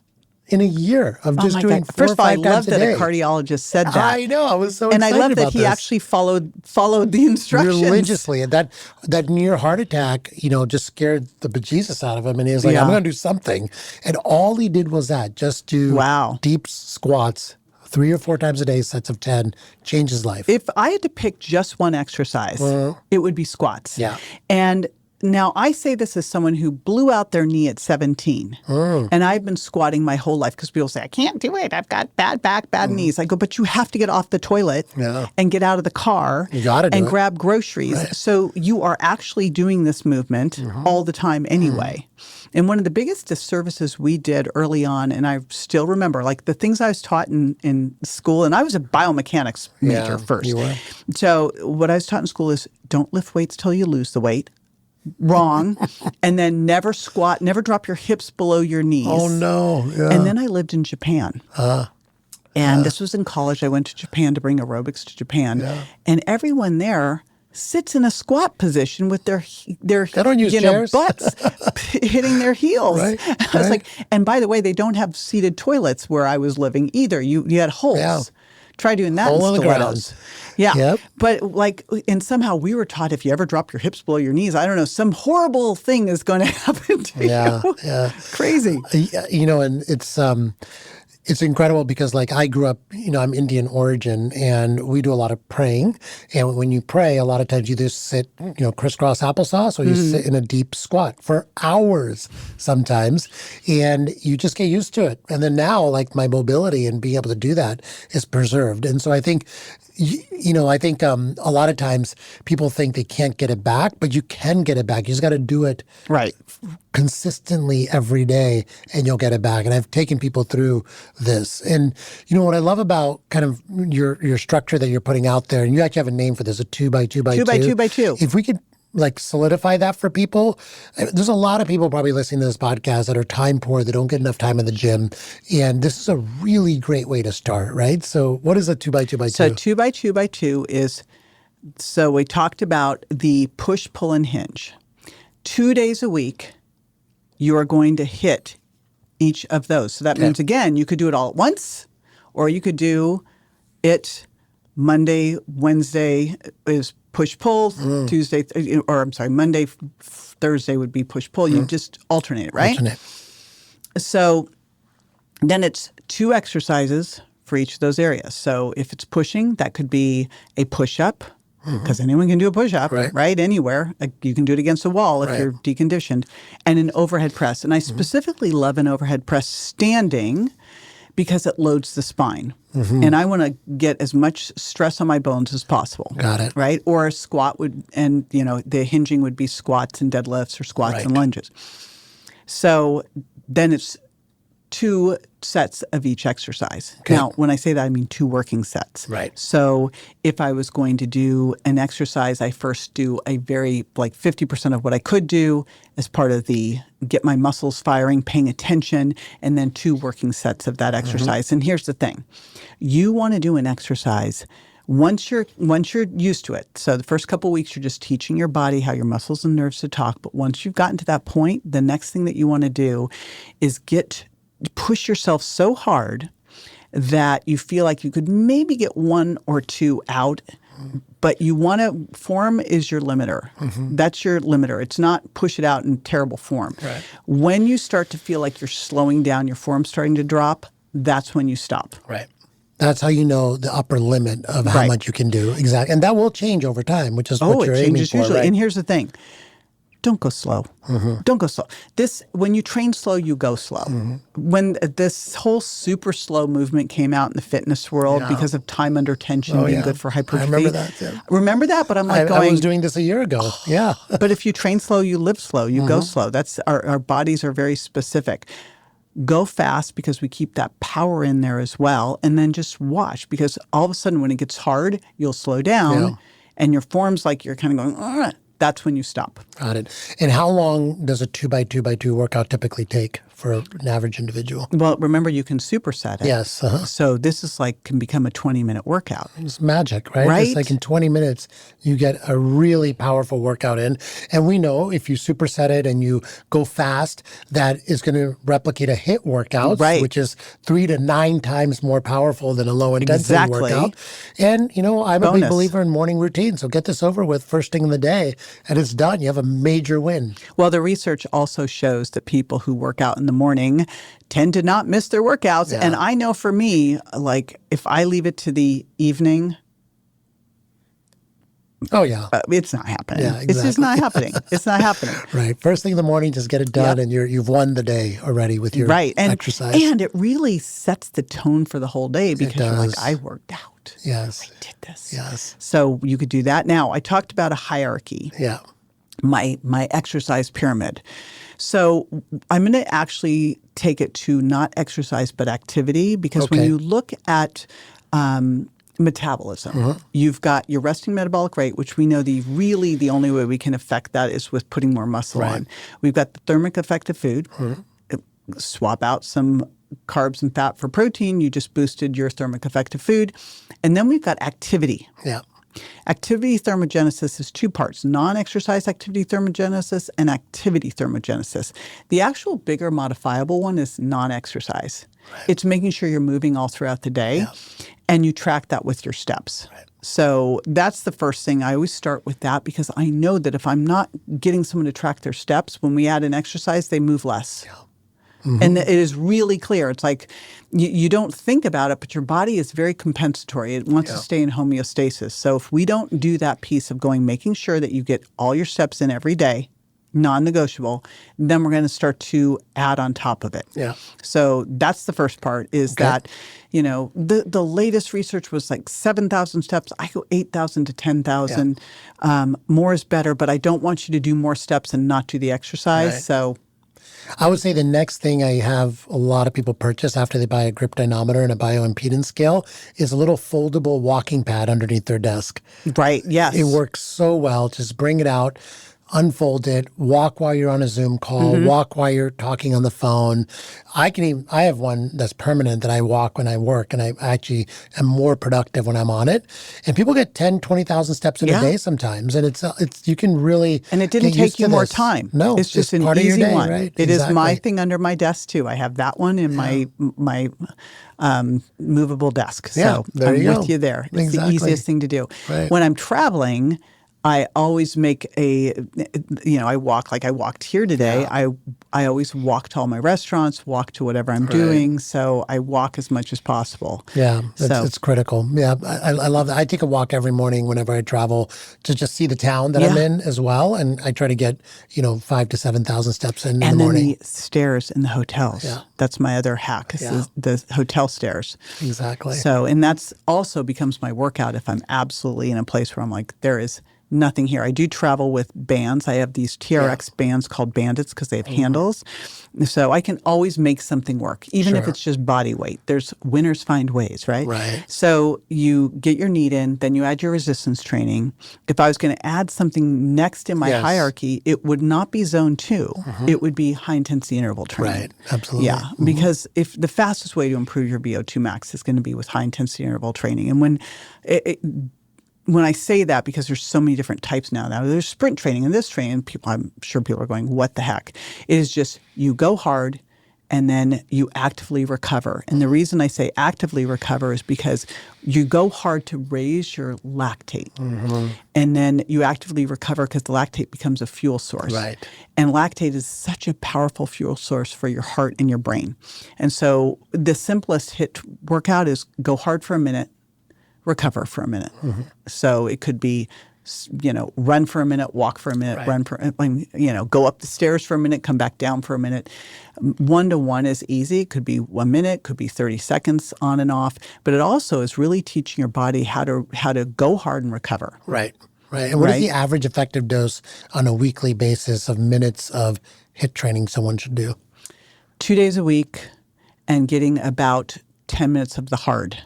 In a year of just doing 4 First or of all, I 5 love times a that day. a cardiologist said that. I know. I was so excited And I love that about he this. actually followed the instructions. Religiously. And that near heart attack, just scared the bejesus out of him. And he was like, I'm going to do something. And all he did was that, just do deep squats 3 or 4 times a day, sets of 10, changed his life. If I had to pick just one exercise, it would be squats. Yeah. And now I say this as someone who blew out their knee at 17. And I've been squatting my whole life because people say, I can't do it. I've got bad back, bad knees. I go, but you have to get off the toilet and get out of the car and grab groceries. Right. So you are actually doing this movement all the time anyway. And one of the biggest disservices we did early on, and I still remember, like the things I was taught in school, and I was a biomechanics major first. You were. So what I was taught in school is don't lift weights till you lose the weight. Wrong. And then never squat, never drop your hips below your knees. Oh, no. Yeah. And then I lived in Japan. And this was in college. I went to Japan to bring aerobics to Japan. Yeah. And everyone there sits in a squat position with their they don't use chairs. Butts hitting their heels. Right. I was like, and by the way, they don't have seated toilets where I was living either. You had holes. Yeah. Try doing that Hole in stilettos. Yeah. Yep. But and somehow we were taught if you ever drop your hips below your knees, I don't know, some horrible thing is going to happen to you. Yeah. Crazy. And it's incredible because I grew up, I'm Indian origin, and we do a lot of praying. And when you pray, a lot of times you just sit, crisscross applesauce, or you sit in a deep squat for hours sometimes, and you just get used to it. And then now, my mobility and being able to do that is preserved. And so I think, a lot of times people think they can't get it back, but you can get it back. You just got to do it consistently every day, and you'll get it back. And I've taken people through this. And what I love about kind of your structure that you're putting out there, and you actually have a name for this, a 2x2x2. 2x2x2. If we could solidify that for people. There's a lot of people probably listening to this podcast that are time poor, that don't get enough time in the gym. And this is a really great way to start, right? So what is a 2x2x2? So 2x2x2 is, so we talked about the push, pull, and hinge. 2 days a week, you are going to hit each of those. So that means, again, you could do it all at once, or you could do it Monday, Wednesday is push-pull, Tuesday, Monday, Thursday would be push-pull. You just alternate it, right? Alternate. So then it's 2 exercises for each of those areas. So if it's pushing, that could be a push-up, because anyone can do a push-up, right? Anywhere. You can do it against a wall if you're deconditioned. And an overhead press. And I specifically love an overhead press standing because it loads the spine. And I want to get as much stress on my bones as possible. Got it. Right? Or a squat would, and the hinging would be squats and deadlifts, or squats and lunges. So then it's 2 sets of each exercise. Okay. Now, when I say that, I mean 2 working sets. Right. So if I was going to do an exercise, I first do a very, 50% of what I could do as part of the get my muscles firing, paying attention, and then 2 working sets of that exercise. And here's the thing. You want to do an exercise Once you're used to it, so the first couple of weeks you're just teaching your body how your muscles and nerves to talk. But once you've gotten to that point, the next thing that you want to do is push yourself so hard that you feel like you could maybe get 1 or 2 out, but you want to, form is your limiter. That's your limiter. It's not push it out in terrible form. Right. When you start to feel like you're slowing down, your form's starting to drop, that's when you stop. Right. That's how you know the upper limit of how much you can do. Exactly. And that will change over time, which is what you're aiming for. Usually. Right? And here's the thing. Don't go slow. Don't go slow. When you train slow, you go slow. When this whole super slow movement came out in the fitness world because of time under tension being good for hypertrophy. I remember that. Yeah. Remember that? But I'm like I was doing this a year ago. Yeah. But if you train slow, you live slow. You go slow. That's our bodies are very specific. Go fast because we keep that power in there as well. And then just watch, because all of a sudden when it gets hard, you'll slow down and your form's like you're kind of going, all right. That's when you stop. Got it. And how long does a 2x2x2 workout typically take for an average individual? Well, remember, you can superset it. Yes. So this is can become a 20-minute workout. It's magic, right? Right? It's like in 20 minutes, you get a really powerful workout in. And we know if you superset it and you go fast, that is going to replicate a HIIT workout, which is 3 to 9 times more powerful than a low-intensity workout. And, I'm a big believer in morning routine. So get this over with first thing in the day, and it's done. You have a major win. Well, the research also shows that people who work out in the morning tend to not miss their workouts. And I know for me, if I leave it to the evening, it's not happening. Yeah, exactly. It's just not happening. It's not happening. Right. First thing in the morning, just get it done, and you've won the day already with your exercise. And it really sets the tone for the whole day, because you're like, I worked out. Yes. I did this. Yes. So you could do that. Now, I talked about a hierarchy. Yeah. My exercise pyramid. So I'm going to actually take it to not exercise but activity, because when you look at metabolism, you've got your resting metabolic rate, which we know the only way we can affect that is with putting more muscle on. We've got the thermic effect of food. Swap out some carbs and fat for protein. You just boosted your thermic effect of food. And then we've got activity. Yeah. Activity thermogenesis is 2 parts: non-exercise activity thermogenesis and activity thermogenesis. The actual bigger modifiable one is non-exercise. It's making sure you're moving all throughout the day, and you track that with your steps. So that's the first thing. I always start with that, because I know that if I'm not getting someone to track their steps, when we add an exercise, they move less. And it is really clear. It's like you don't think about it, but your body is very compensatory. It wants to stay in homeostasis. So if we don't do that piece of making sure that you get all your steps in every day, non-negotiable, then we're going to start to add on top of it. Yeah. So that's the first part, is that, the latest research was 7,000 steps. I go 8,000 to 10,000. More is better, but I don't want you to do more steps and not do the exercise. Right. So I would say the next thing I have a lot of people purchase after they buy a grip dynamometer and a bioimpedance scale is a little foldable walking pad underneath their desk. Right, yes. It works so well. Just bring it out, unfold it, walk while you're on a Zoom call, walk while you're talking on the phone. I have one that's permanent that I walk when I work, and I actually am more productive when I'm on it. And people get 10, 20,000 steps in a day sometimes. And it's you can really And it didn't take you more time. No. It's just an part easy of your day, one. right? It is my thing under my desk too. I have that one in my movable desk. So there I'm you with go. you there. It's Exactly. the easiest thing to do. Right. When I'm traveling, I always make I walk like I walked here today. I always walk to all my restaurants, walk to whatever I'm doing. So I walk as much as possible. Yeah, it's critical. Yeah, I love that. I take a walk every morning whenever I travel to just see the town that I'm in as well. And I try to get, 5,000 to 7,000 steps in the morning. And then the stairs in the hotels. Yeah. That's my other hack, is the hotel stairs. Exactly. So, and that's also becomes my workout if I'm absolutely in a place where I'm like, there is nothing here. I do travel with bands. I have these TRX bands called Bandits because they have handles. So I can always make something work, even if it's just body weight. There's winners find ways, right? Right. So you get your NEAT in, then you add your resistance training. If I was going to add something next in my hierarchy, it would not be zone 2. It would be high intensity interval training. Right. Absolutely. Yeah. Because if the fastest way to improve your VO2 max is going to be with high intensity interval training. And when I say that, because there's so many different types now. Now there's sprint training and this training. I'm sure people are going, what the heck? It is just you go hard and then you actively recover. And the reason I say actively recover is because you go hard to raise your lactate. And then you actively recover because the lactate becomes a fuel source. Right. And lactate is such a powerful fuel source for your heart and your brain. And so the simplest HIIT workout is go hard for a minute, recover for a minute. So it could be, run for a minute, walk for a minute, go up the stairs for a minute, come back down for a minute. 1-to-1 is easy. It could be 1 minute, could be 30 seconds on and off. But it also is really teaching your body how to go hard and recover. Right. Right. And what is the average effective dose on a weekly basis of minutes of HIIT training someone should do? 2 days a week and getting about 10 minutes of the hard.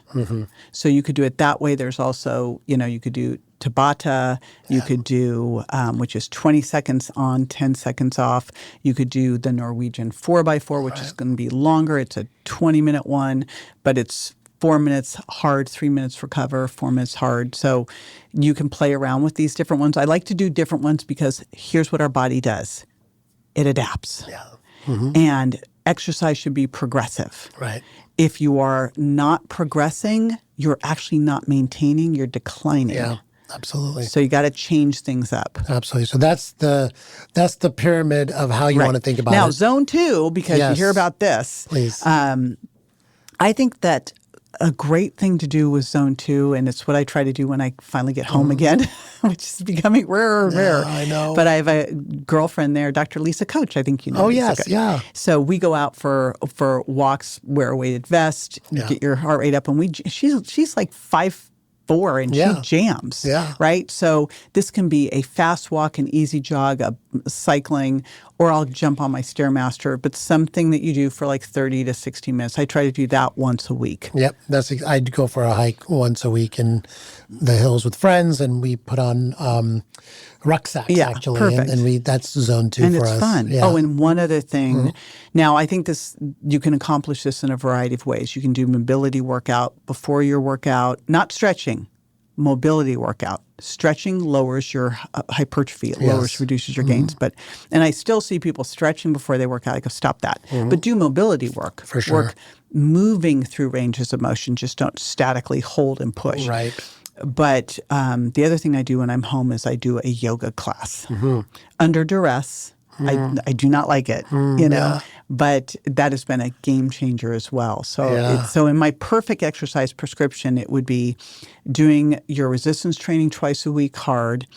So you could do it that way. There's also, you could do Tabata. You could do, which is 20 seconds on, 10 seconds off. You could do the Norwegian 4x4, which is going to be longer. It's a 20-minute one, but it's 4 minutes hard, 3 minutes recover, 4 minutes hard. So you can play around with these different ones. I like to do different ones because here's what our body does. It adapts. Yeah. And exercise should be progressive. Right. If you are not progressing, you're actually not maintaining, you're declining. Yeah, absolutely. So you got to change things up. Absolutely. So that's the pyramid of how you want to think about it. Now, zone 2, because you hear about this. Please. I think that a great thing to do with zone 2, and it's what I try to do when I finally get home again, which is becoming rarer and rarer. I know. But I have a girlfriend there, Dr. Lisa Coach. I think you know. Oh, Lisa yes. Coach. Yeah. So we go out for walks, wear a weighted vest, get your heart rate up, and she's like 5'4" and she jams. Yeah. Right. So this can be a fast walk, an easy jog, a cycling, or I'll jump on my Stairmaster, but something that you do for like 30 to 60 minutes. I try to do that once a week. Yep. I'd go for a hike once a week in the hills with friends, and we put on rucksacks actually. Perfect. And that's zone 2 and for us. And it's fun. Yeah. Oh, and one other thing. Now, I think you can accomplish this in a variety of ways. You can do mobility workout before your workout, not stretching, mobility workout. Stretching lowers your hypertrophy. It reduces your gains. And I still see people stretching before they work out. I go, stop that. But do mobility work. For sure. Work moving through ranges of motion. Just don't statically hold and push. Right. But the other thing I do when I'm home is I do a yoga class under duress. I do not like it, but that has been a game changer as well. So, so in my perfect exercise prescription, it would be doing your resistance training twice a week hard,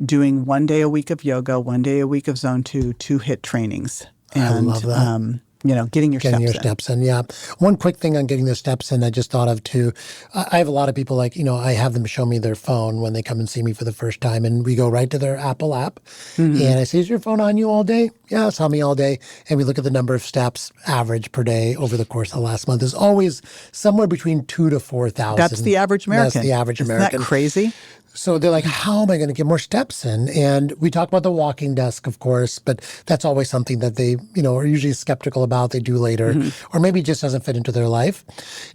doing 1 day a week of yoga, 1 day a week of zone 2, 2 HIIT trainings. And, I love that. Getting your steps in. Yeah. One quick thing on getting the steps in, I just thought of too. I have a lot of people I have them show me their phone when they come and see me for the first time, and we go right to their Apple app. And I say, is your phone on you all day? Yeah, it's on me all day. And we look at the number of steps average per day over the course of the last month. There's always somewhere between 2,000 to 4,000. That's the average American. That's the average American. Isn't that crazy? So they're like, how am I going to get more steps in? And we talk about the walking desk, of course, but that's always something that they, are usually skeptical about. They do later, or maybe it just doesn't fit into their life.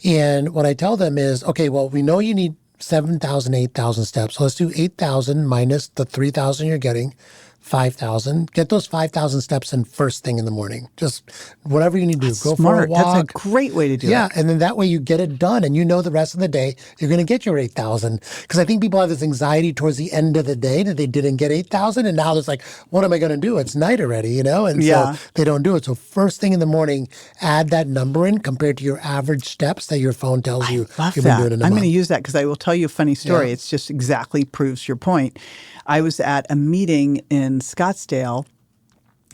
And what I tell them is, okay, well, we know you need 7,000, 8,000 steps. So let's do 8,000 minus the 3,000 you're getting. 5,000. Get those 5,000 steps in first thing in the morning. Just whatever you need to do. Go for a walk. That's a great way to do it. Yeah, and then that way you get it done, and the rest of the day you're going to get your 8,000. Because I think people have this anxiety towards the end of the day that they didn't get 8,000, and now it's like, what am I going to do? It's night already, And so they don't do it. So first thing in the morning, add that number in compared to your average steps that your phone tells you love you've that. been doing in a I'm month. going to use that because I will tell you a funny story. Yeah. It's just exactly proves your point. I was at a meeting in Scottsdale,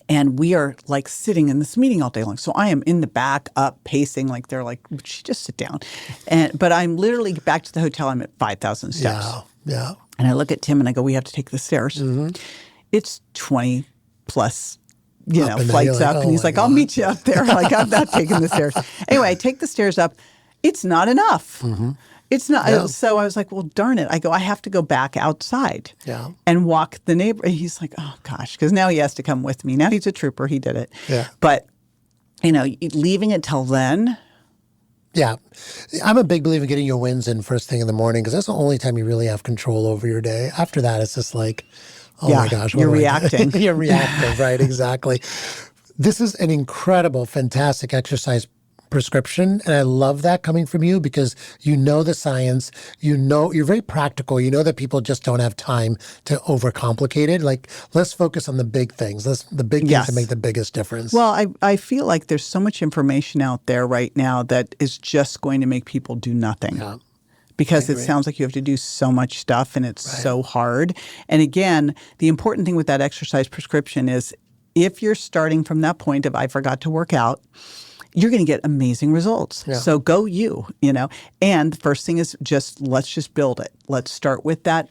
and we are like sitting in this meeting all day long. So I am in the back up pacing, like they're like, just sit down. But I'm literally back to the hotel. I'm at 5,000 steps. Yeah. And I look at Tim and I go, we have to take the stairs. It's 20 plus, flights up. And he's like, I'll meet you up there. Like, I'm not taking the stairs. Anyway, I take the stairs up. It's not enough. It's not. Yeah. So I was like, well, darn it. I go, I have to go back outside and walk the neighbor. He's like, oh, gosh, because now he has to come with me. Now he's a trooper. He did it. Yeah. But, leaving it till then. Yeah. I'm a big believer in getting your wins in first thing in the morning because that's the only time you really have control over your day. After that, it's just like, oh my gosh. You're reacting. You're reactive, right? Exactly. This is an incredible, fantastic exercise prescription. And I love that coming from you because you know the science, you're very practical. You know that people just don't have time to overcomplicate it. Like, let's focus on the big things. The big things that make the biggest difference. Well, I feel like there's so much information out there right now that is just going to make people do nothing. Yeah. Because it sounds like you have to do so much stuff and it's so hard. And again, the important thing with that exercise prescription is if you're starting from that point of I forgot to work out, you're going to get amazing results. Yeah. So go you know. And the first thing is let's just build it. Let's start with that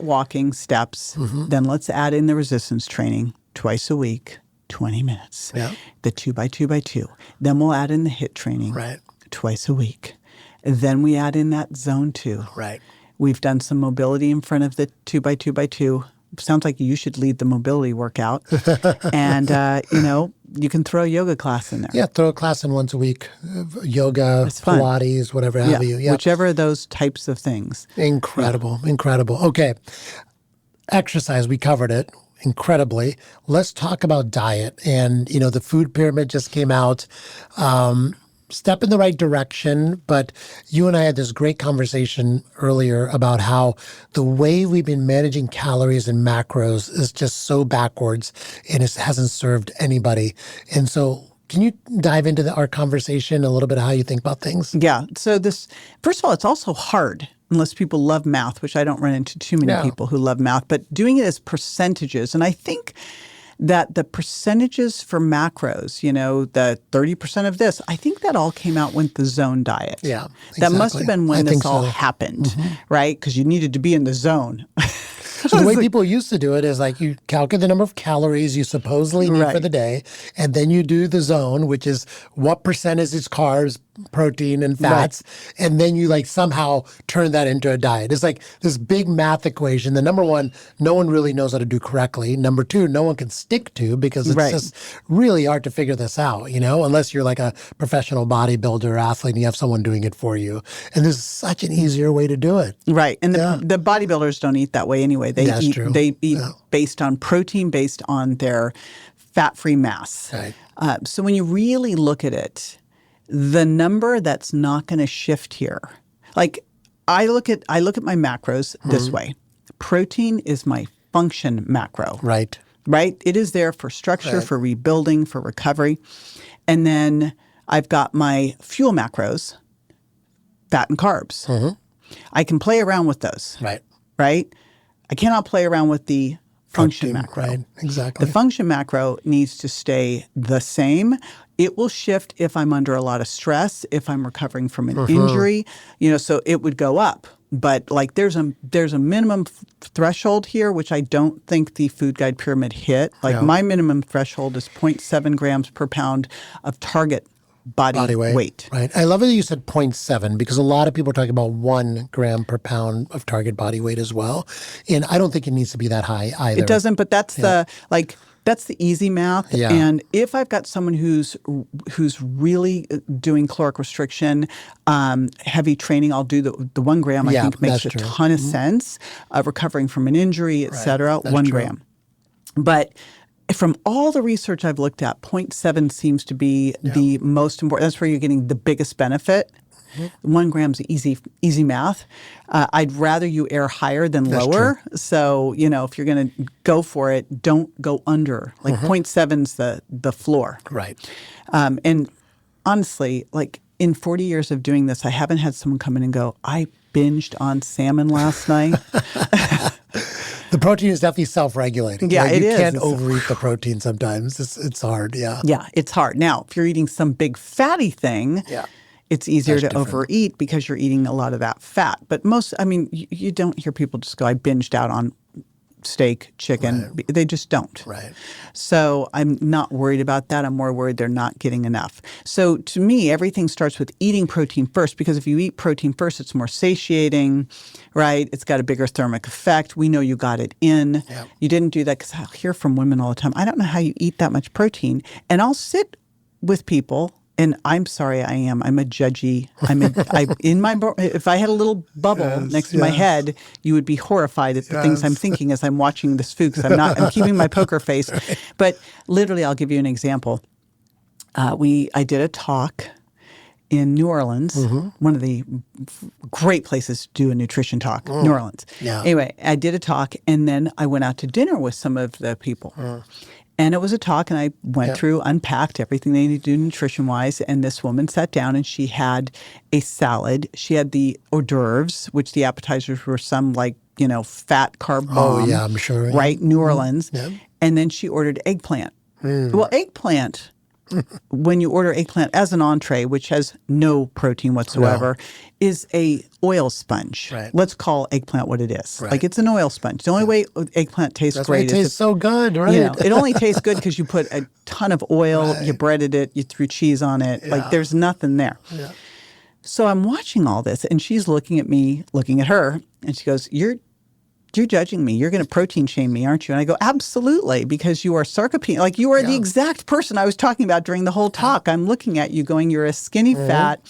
walking steps. Then let's add in the resistance training twice a week, 20 minutes. Yeah. The 2x2x2. Then we'll add in the HIIT training twice a week. Then we add in that zone 2. Right. We've done some mobility in front of the 2x2x2. Sounds like you should lead the mobility workout. And, you can throw a yoga class in there. Yeah, throw a class in once a week. Yoga, Pilates, whatever have you. Yeah. Whichever of those types of things. Incredible. Okay. Exercise, we covered it incredibly. Let's talk about diet. And, the food pyramid just came out. Step in the right direction, but you and I had this great conversation earlier about how the way we've been managing calories and macros is just so backwards and it hasn't served anybody. And so can you dive into our conversation a little bit of how you think about things? Yeah. So first of all, it's also hard unless people love math, which I don't run into too many people who love math, but doing it as percentages. And I think that the percentages for macros, the 30% of this, I think that all came out with the zone diet. Yeah, exactly. That must have been when this all happened, right? Because you needed to be in the zone. So the way people used to do it is like you calculate the number of calories you supposedly need for the day, and then you do the zone, which is what percentage is carbs, protein, and fats, and then you somehow turn that into a diet. It's like this big math equation. The number one, no one really knows how to do correctly. Number two, no one can stick to because it's just really hard to figure this out, unless you're like a professional bodybuilder or athlete and you have someone doing it for you. And this is such an easier way to do it. Right. And the bodybuilders don't eat that way anyway. They eat based on protein, based on their fat-free mass. Right. So when you really look at it, the number that's not going to shift here, like I look at my macros this way. Protein is my function macro. Right. It is there for structure, for rebuilding, for recovery. And then I've got my fuel macros, fat and carbs. I can play around with those. Right? I cannot play around with the function macro. Right, exactly. The function macro needs to stay the same. It will shift if I'm under a lot of stress, if I'm recovering from an injury, so it would go up. But there's a minimum threshold here, which I don't think the food guide pyramid hit. My minimum threshold is 0.7 grams per pound of target body weight. Right. I love that you said 0.7 because a lot of people are talking about 1 gram per pound of target body weight as well. And I don't think it needs to be that high either. It doesn't, but that's that's the easy math. Yeah. And if I've got someone who's really doing caloric restriction, heavy training, I'll do the 1 gram. I think makes a ton of sense. Recovering from an injury, et cetera, 1 gram. But from all the research I've looked at, 0.7 seems to be the most important. That's where you're getting the biggest benefit. 1 gram's easy math. I'd rather you err higher than lower. So, if you're going to go for it, don't go under. 0.7's the floor. Right. And honestly, in 40 years of doing this, I haven't had someone come in and go, I binged on salmon last night. The protein is definitely self-regulating. Yeah, it is. You can't overeat the protein sometimes. It's hard, yeah. Yeah, it's hard. Now, if you're eating some big fatty thing, it's easier That's to different. overeat because you're eating a lot of that fat. But you don't hear people just go, I binged out on steak, chicken. Right. They just don't. Right. So I'm not worried about that. I'm more worried they're not getting enough. So to me, everything starts with eating protein first, because if you eat protein first, it's more satiating, right? It's got a bigger thermic effect. We know you got it in. Yep. You didn't do that, because I'll hear from women all the time, I don't know how you eat that much protein. And I'll sit with people. And I'm sorry, I'm a judgy. If I had a little bubble next to my head, you would be horrified at the things I'm thinking as I'm watching this food, because I'm keeping my poker face. Right. But literally, I'll give you an example. I did a talk in New Orleans, one of the great places to do a nutrition talk, New Orleans. Yeah. Anyway, I did a talk, and then I went out to dinner with some of the people. And it was a talk, and I went through, unpacked everything they need to do nutrition-wise. And this woman sat down, and she had a salad. She had the hors d'oeuvres, which the appetizers were some fat carb bomb. Oh, yeah, I'm sure. Right, New Orleans. Yeah. And then she ordered eggplant. Well, eggplant, when you order eggplant as an entree, which has no protein whatsoever, is a oil sponge. Right. Let's call eggplant what it is. Right. Like, it's an oil sponge. The only way eggplant tastes That's great why it tastes so good, right? it only tastes good because you put a ton of oil, you breaded it, you threw cheese on it. Like, there's nothing there. Yeah. So I'm watching all this, and she's looking at me, looking at her, and she goes, You're judging me. You're going to protein shame me, aren't you? And I go, absolutely, because you are sarcopenic. Like, you are the exact person I was talking about during the whole talk. I'm looking at you going, you're a skinny fat,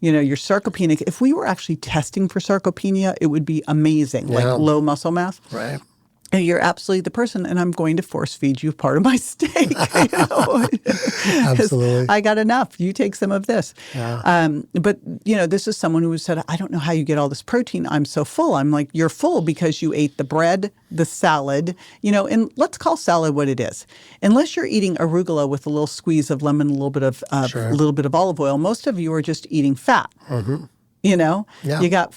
you're sarcopenic. If we were actually testing for sarcopenia, it would be amazing, like low muscle mass. Right. And you're absolutely the person, and I'm going to force feed you part of my steak. Absolutely. I got enough. You take some of this. Yeah. But this is someone who said, I don't know how you get all this protein. I'm so full. I'm like, you're full because you ate the bread, the salad, and let's call salad what it is. Unless you're eating arugula with a little squeeze of lemon, a little bit of olive oil, most of you are just eating fat. You got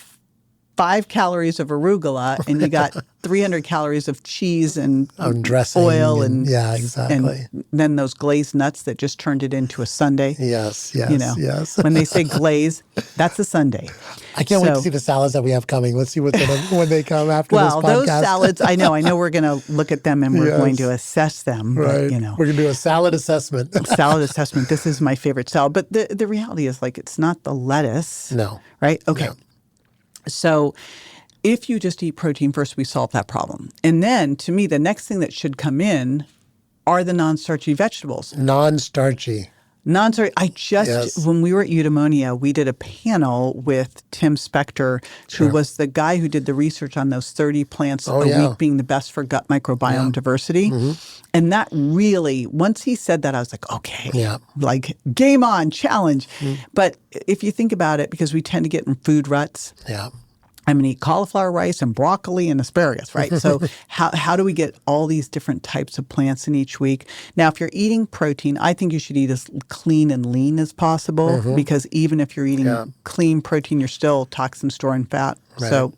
5 calories of arugula, and you got 300 calories of cheese and dressing oil and exactly. And then those glazed nuts that just turned it into a sundae. Yes. Yes. When they say glaze, that's a sundae. I can't wait to see the salads that we have coming. Let's see what when they come after this podcast. Well, those salads, I know we're going to look at them and we're going to assess them. Right. But, we're going to do a salad assessment. Salad assessment. This is my favorite salad. But the reality is, like, it's not the lettuce. No. Right? Okay. No. So if you just eat protein first, we solve that problem. And then, to me, the next thing that should come in are the non-starchy vegetables. Non-starchy. When we were at Eudaimonia, we did a panel with Tim Spector, who was the guy who did the research on those 30 plants a week being the best for gut microbiome diversity. And that really, once he said that, I was like, okay, like, game on, challenge. But if you think about it, because we tend to get in food ruts, I'm going to eat cauliflower rice and broccoli and asparagus, right? So how do we get all these different types of plants in each week? Now, if you're eating protein, I think you should eat as clean and lean as possible, because even if you're eating clean protein, you're still toxin storing fat. Right. So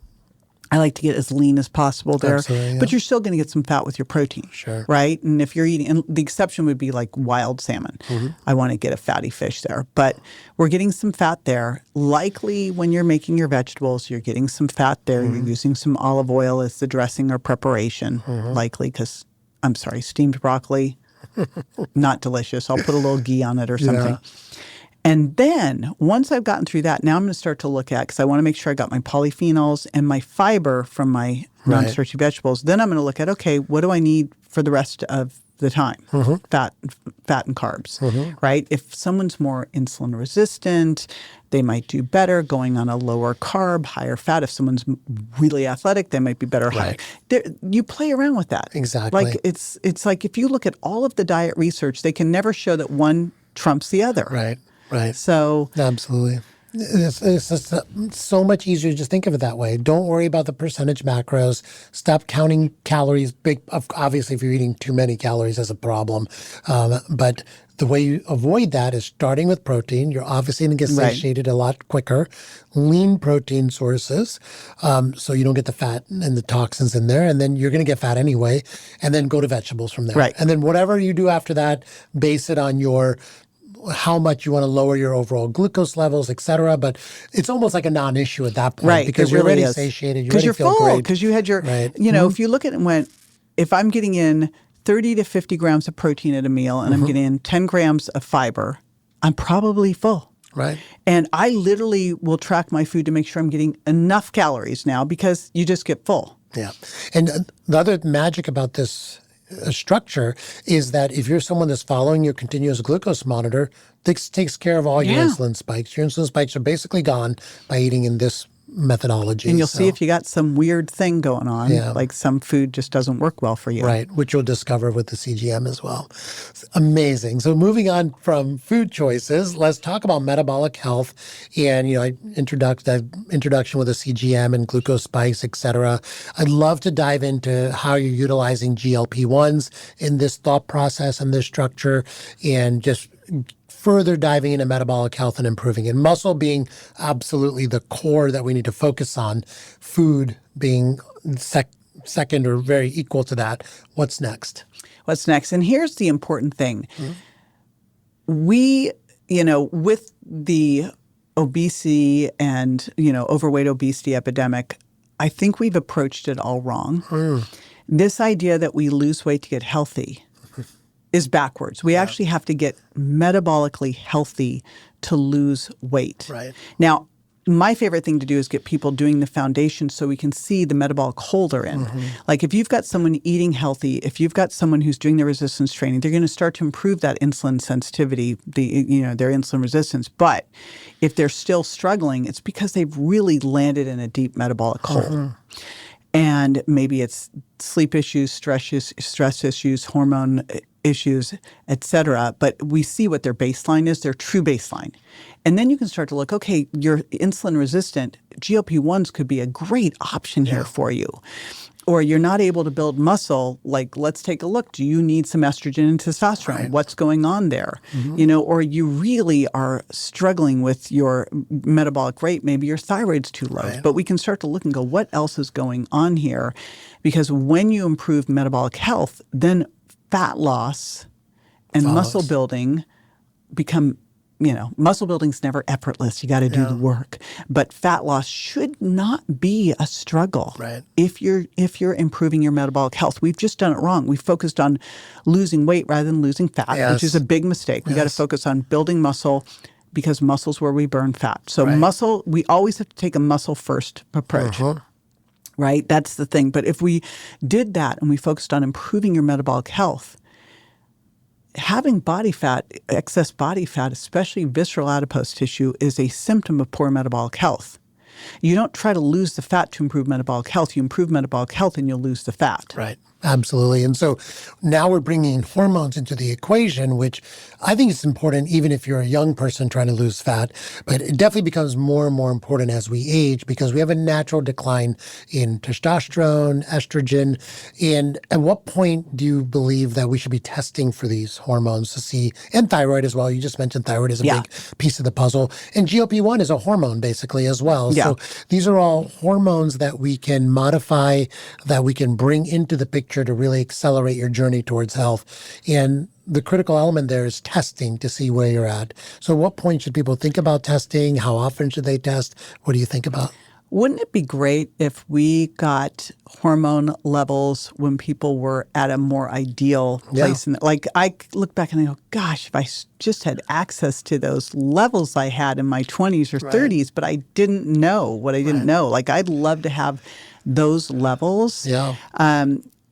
I like to get as lean as possible there. But you're still going to get some fat with your protein. Sure. Right? And if you're eating, and the exception would be like wild salmon. I want to get a fatty fish there. But we're getting some fat there. Likely when you're making your vegetables, you're getting some fat there. You're using some olive oil as the dressing or preparation, likely, because, I'm sorry, steamed broccoli, not delicious. I'll put a little ghee on it or something. And then once I've gotten through that, now I'm going to start to look at, because I want to make sure I got my polyphenols and my fiber from my non-starchy vegetables. Then I'm going to look at, okay, what do I need for the rest of the time? Fat and carbs, right? If someone's more insulin resistant, they might do better going on a lower carb, higher fat. If someone's really athletic, they might be better high. You play around with that. Exactly. Like, it's like, if you look at all of the diet research, they can never show that one trumps the other. Right. Right. So absolutely. It's just so much easier to just think of it that way. Don't worry about the percentage macros. Stop counting calories. Obviously, if you're eating too many calories, that's a problem. But the way you avoid that is starting with protein. You're obviously going to get satiated a lot quicker. Lean protein sources, so you don't get the fat and the toxins in there. And then you're going to get fat anyway. And then go to vegetables from there. Right. And then whatever you do after that, base it on your how much you want to lower your overall glucose levels, et cetera. But it's almost like a non-issue at that point, Right. because it you're really already is. satiated, you Because already you're feel full, great. because you had your, Right. if you look at it and went, if I'm getting in 30 to 50 grams of protein at a meal and I'm getting in 10 grams of fiber, I'm probably full. Right. And I literally will track my food to make sure I'm getting enough calories now, because you just get full. Yeah. And the other magic about this structure is that if you're someone that's following your continuous glucose monitor, this takes care of all your Yeah. insulin spikes. Your insulin spikes are basically gone by eating in this methodology. And you'll see if you got some weird thing going on, Yeah. like some food just doesn't work well for you. Right, which you'll discover with the CGM as well. Amazing. So moving on from food choices, let's talk about metabolic health. And, introduction with the CGM and glucose spikes, et cetera. I'd love to dive into how you're utilizing GLP-1s in this thought process and this structure, and just further diving into metabolic health and improving it. Muscle being absolutely the core that we need to focus on, food being second or very equal to that. What's next? What's next? And here's the important thing. We, with the obesity and, overweight obesity epidemic, I think we've approached it all wrong. This idea that we lose weight to get healthy is backwards. We actually have to get metabolically healthy to lose weight. Right. Now, my favorite thing to do is get people doing the foundation so we can see the metabolic hole they're in. Like if you've got someone eating healthy, if you've got someone who's doing the resistance training, they're going to start to improve that insulin sensitivity, their insulin resistance. But if they're still struggling, it's because they've really landed in a deep metabolic hole. And maybe it's sleep issues, stress issues, hormone issues, et cetera. But we see what their baseline is, their true baseline. And then you can start to look, okay, you're insulin resistant. GLP-1s could be a great option here for you. Or you're not able to build muscle, like let's take a look. Do you need some estrogen and testosterone? Right. What's going on there? Or you really are struggling with your metabolic rate. Maybe your thyroid's too low. Right. But we can start to look and go, what else is going on here? Because when you improve metabolic health, then fat loss and muscle building become, muscle building's never effortless. You got to do the work. But fat loss should not be a struggle. Right. If you're improving your metabolic health. We've just done it wrong. We've focused on losing weight rather than losing fat, which is a big mistake. We got to focus on building muscle, because muscle's where we burn fat. So muscle, we always have to take a muscle first approach. Right? That's the thing. But if we did that and we focused on improving your metabolic health, having body fat, excess body fat, especially visceral adipose tissue, is a symptom of poor metabolic health. You don't try to lose the fat to improve metabolic health. You improve metabolic health and you'll lose the fat. Right. Absolutely. And so now we're bringing hormones into the equation, which I think is important even if you're a young person trying to lose fat. But it definitely becomes more and more important as we age, because we have a natural decline in testosterone, estrogen. And at what point do you believe that we should be testing for these hormones to see, and thyroid as well? You just mentioned thyroid is a big piece of the puzzle. And GLP-1 is a hormone basically as well. So these are all hormones that we can modify, that we can bring into the picture to really accelerate your journey towards health. And the critical element there is testing to see where you're at. So at what point should people think about testing? How often should they test? What do you think about? Wouldn't it be great if we got hormone levels when people were at a more ideal place? Like I look back and I go, gosh, if I just had access to those levels I had in my 20s or 30s, but I didn't know what I didn't know. Like I'd love to have those levels. Yeah.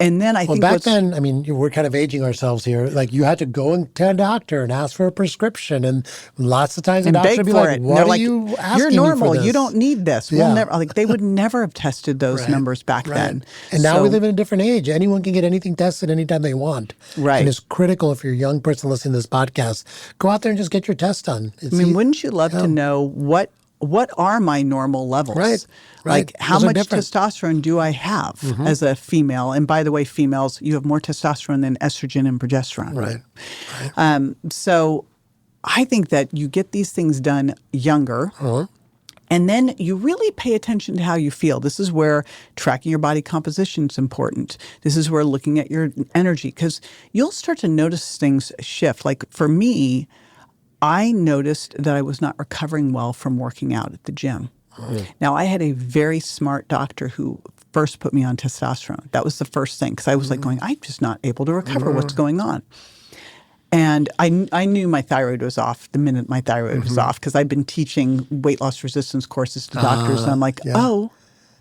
And then I think back then, I mean, we're kind of aging ourselves here. Like you had to go to a doctor and ask for a prescription, and lots of times the doctor would be like, "What are you asking You're normal. me for this? You don't need this." We'll never, like they would never have tested those numbers back then. And now we live in a different age. Anyone can get anything tested anytime they want. Right. And it's critical if you're a young person listening to this podcast, go out there and just get your test done. Wouldn't you love to know what are my normal levels? Right. Like how much testosterone do I have as a female? And by the way, females, you have more testosterone than estrogen and progesterone. Right. So I think that you get these things done younger. And then you really pay attention to how you feel. This is where tracking your body composition is important. This is where looking at your energy, because you'll start to notice things shift. Like for me, I noticed that I was not recovering well from working out at the gym. Now, I had a very smart doctor who first put me on testosterone. That was the first thing, because I was like going, I'm just not able to recover. What's going on? And I knew my thyroid was off the minute my thyroid was off, because I've been teaching weight loss resistance courses to doctors. And I'm like, oh,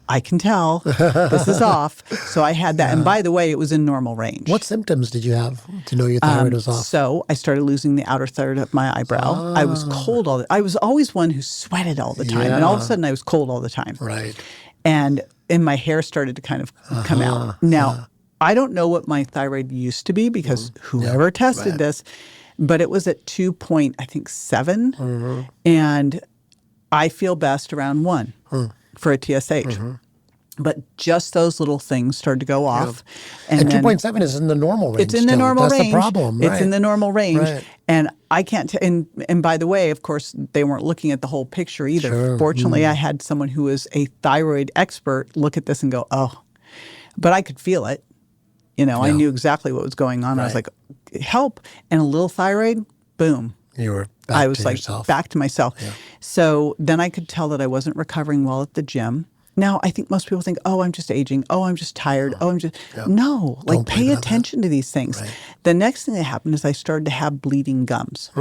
I can tell this is off. So I had that. And by the way, it was in normal range. What symptoms did you have to know your thyroid was off? So I started losing the outer third of my eyebrow. I was cold all the time. I was always one who sweated all the time. And all of a sudden I was cold all the time. Right. And my hair started to kind of come out. Now, I don't know what my thyroid used to be, because whoever tested this, but it was at 2.7. And I feel best around 1 for a TSH. But just those little things started to go off. And 2.7 is in the normal range. It's in the normal range. That's the problem, right? It's in the normal range. Right. And I can't, and by the way, of course, they weren't looking at the whole picture either. Sure. Fortunately, I had someone who was a thyroid expert look at this and go, oh, but I could feel it. I knew exactly what was going on. I was like, help. And a little thyroid, boom. You were back to like yourself. back to myself. Yeah. So then I could tell that I wasn't recovering well at the gym. Now, I think most people think, oh, I'm just aging. Oh, I'm just tired. Oh, I'm just... No, like pay attention to these things. Right. The next thing that happened is I started to have bleeding gums.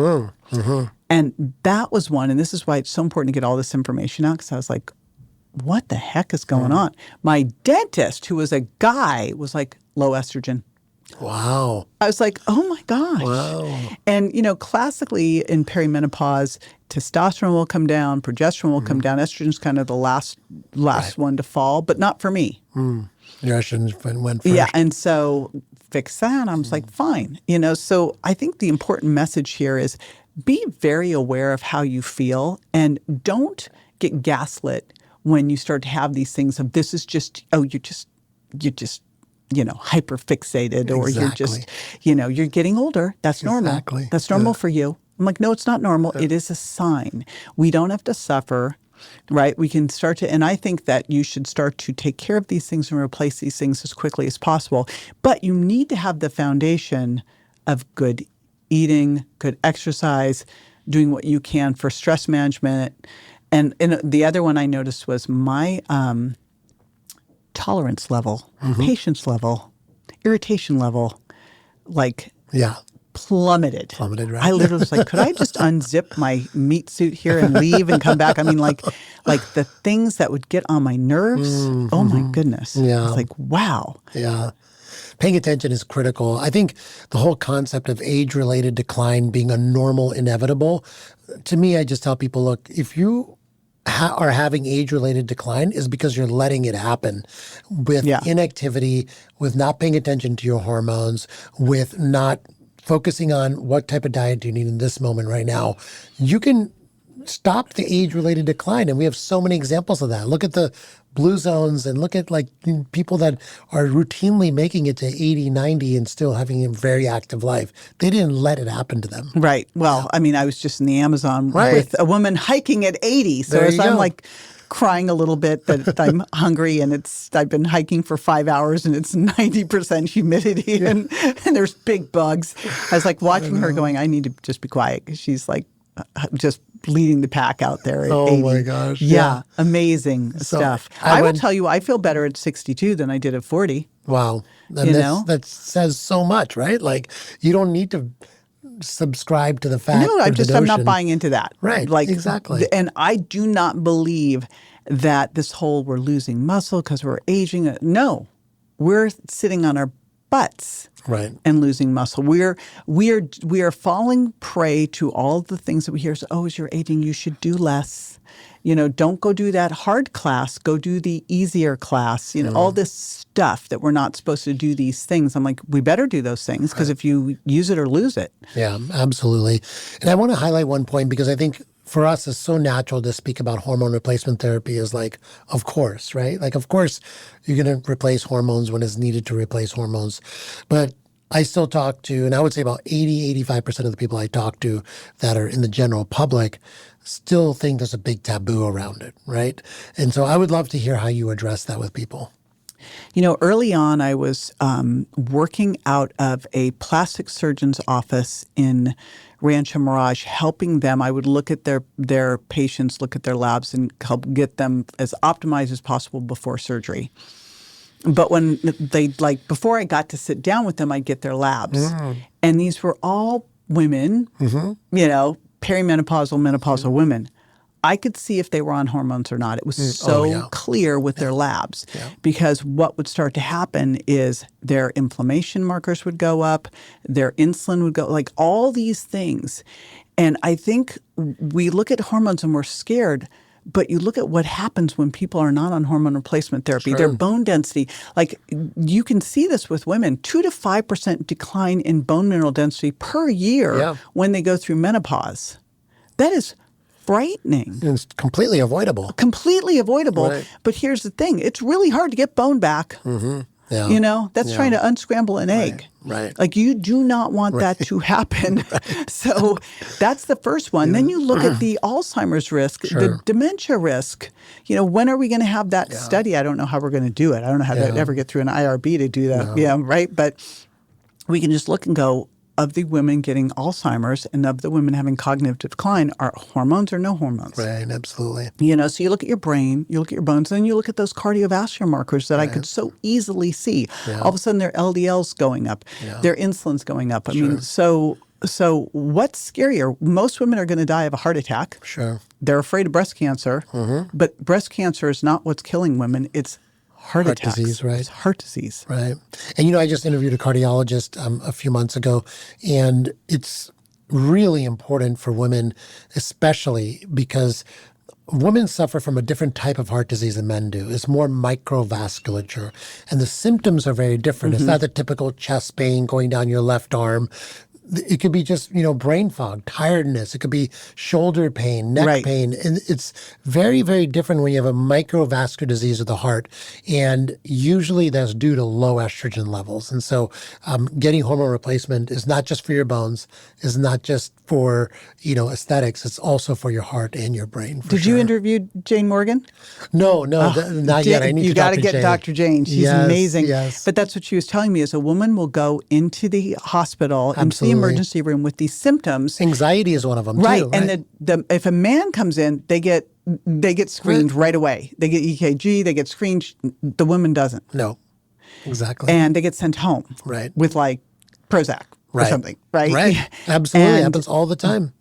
And that was one, and this is why it's so important to get all this information out, because I was like, what the heck is going on? My dentist, who was a guy, was like, low estrogen. Wow. I was like, oh my gosh. Wow. And, classically in perimenopause, testosterone will come down, progesterone will come down. Estrogen's kind of the last one to fall, but not for me. Your estrogen went first. Yeah. And so fix that. I was like, fine. So I think the important message here is be very aware of how you feel, and don't get gaslit when you start to have these things of, this is just, oh, you're just hyper fixated, or you're just, you're getting older. That's normal. Exactly. That's normal for you. I'm like, no, it's not normal. It is a sign. We don't have to suffer, right? We can start to, and I think that you should start to take care of these things and replace these things as quickly as possible. But you need to have the foundation of good eating, good exercise, doing what you can for stress management. And the other one I noticed was my tolerance level, patience level, irritation level, plummeted. Plummeted, right? I literally was like, could I just unzip my meat suit here and leave and come back? I mean, like the things that would get on my nerves. Oh my goodness. Yeah. It's like, wow. Yeah. Paying attention is critical. I think the whole concept of age-related decline being a normal inevitable, to me, I just tell people, look, if you are having age-related decline, is because you're letting it happen with inactivity, with not paying attention to your hormones, with not focusing on what type of diet do you need in this moment right now. You can stop the age-related decline, and we have so many examples of that. Look at the blue zones, and look at people that are routinely making it to 80, 90 and still having a very active life. They didn't let it happen to them. Right. Well, I mean, I was just in the Amazon with a woman hiking at 80. So I'm like crying a little bit that I'm hungry, and I've been hiking for 5 hours and it's 90% humidity and there's big bugs. I was like watching her going, I need to just be quiet, because she's like just leading the pack out there at 80. My gosh. Yeah. Amazing stuff. I will tell you, I feel better at 62 than I did at 40. Wow. That says so much, right? Like, you don't need to subscribe to the fact. No, I'm not buying into that. Right. Exactly. And I do not believe that this whole we're losing muscle because we're aging. No, we're sitting on our butts. Right. And losing muscle. We are falling prey to all the things that we hear. So, as you're aging, you should do less. Don't go do that hard class. Go do the easier class. All this stuff that we're not supposed to do these things. I'm like, we better do those things, because if you use it or lose it. Yeah, absolutely. And I want to highlight one point, because I think for us, it's so natural to speak about hormone replacement therapy as of course, right? Of course, you're going to replace hormones when it's needed to replace hormones. But I still talk to, and I would say about 85% of the people I talk to that are in the general public still think there's a big taboo around it, right? And so I would love to hear how you address that with people. Early on, I was working out of a plastic surgeon's office in Rancho Mirage, helping them. I would look at their patients, look at their labs, and help get them as optimized as possible before surgery. But when before I got to sit down with them, I'd get their labs. And these were all women, perimenopausal, menopausal women. I could see if they were on hormones or not. It was so clear with their labs because what would start to happen is their inflammation markers would go up, their insulin would go, like all these things. And I think we look at hormones and we're scared, but you look at what happens when people are not on hormone replacement therapy. Their bone density, like you can see this with women, 2 to 5% decline in bone mineral density per year when they go through menopause. That is frightening. It's completely avoidable. Completely avoidable. Right. But here's the thing. It's really hard to get bone back. That's trying to unscramble an egg. Right. Like you do not want that to happen. So that's the first one. Then you look at the Alzheimer's risk, the dementia risk. When are we going to have that study? I don't know how we're going to do it. I don't know how to ever get through an IRB to do that. Right. But we can just look and go, of the women getting Alzheimer's and of the women having cognitive decline, are hormones or no hormones? Right, absolutely. So you look at your brain, you look at your bones, and then you look at those cardiovascular markers that I could so easily see. All of a sudden, their LDL's going up, their insulin's going up. I mean, so what's scarier? Most women are going to die of a heart attack. They're afraid of breast cancer, but breast cancer is not what's killing women. It's heart attacks. Disease, right? It's heart disease. Right. And, I just interviewed a cardiologist a few months ago, and it's really important for women, especially because women suffer from a different type of heart disease than men do. It's more microvasculature, and the symptoms are very different. It's not the typical chest pain going down your left arm. It could be just, brain fog, tiredness. It could be shoulder pain, neck pain. And it's very, very different when you have a microvascular disease of the heart. And usually that's due to low estrogen levels. And so getting hormone replacement is not just for your bones, is not just for, aesthetics. It's also for your heart and your brain. Did you interview Jane Morgan? No, not yet. I need you got to get Dr. Jane. She's amazing. Yes. But that's what she was telling me is a woman will go into the hospital, into the emergency room with these symptoms. Anxiety is one of them, too. Right. And if a man comes in, they get screened right away. They get EKG, they get screened. The woman doesn't. No, exactly. And they get sent home with like Prozac or something, right? Right. Absolutely. It happens all the time.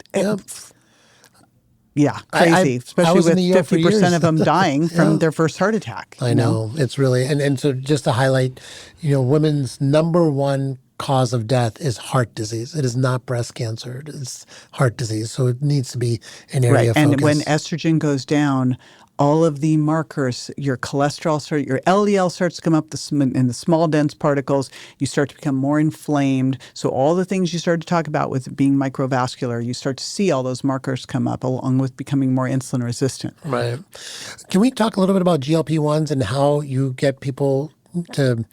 Yeah, crazy. Especially with 50% of them dying from their first heart attack. I know. It's really, and so just to highlight, women's number one cause of death is heart disease. It is not breast cancer. It's heart disease. So it needs to be an area of focus. And when estrogen goes down, all of the markers, your cholesterol, your LDL starts to come up in the small, dense particles. You start to become more inflamed. So all the things you started to talk about with being microvascular, you start to see all those markers come up along with becoming more insulin resistant. Right. Can we talk a little bit about GLP-1s and how you get people to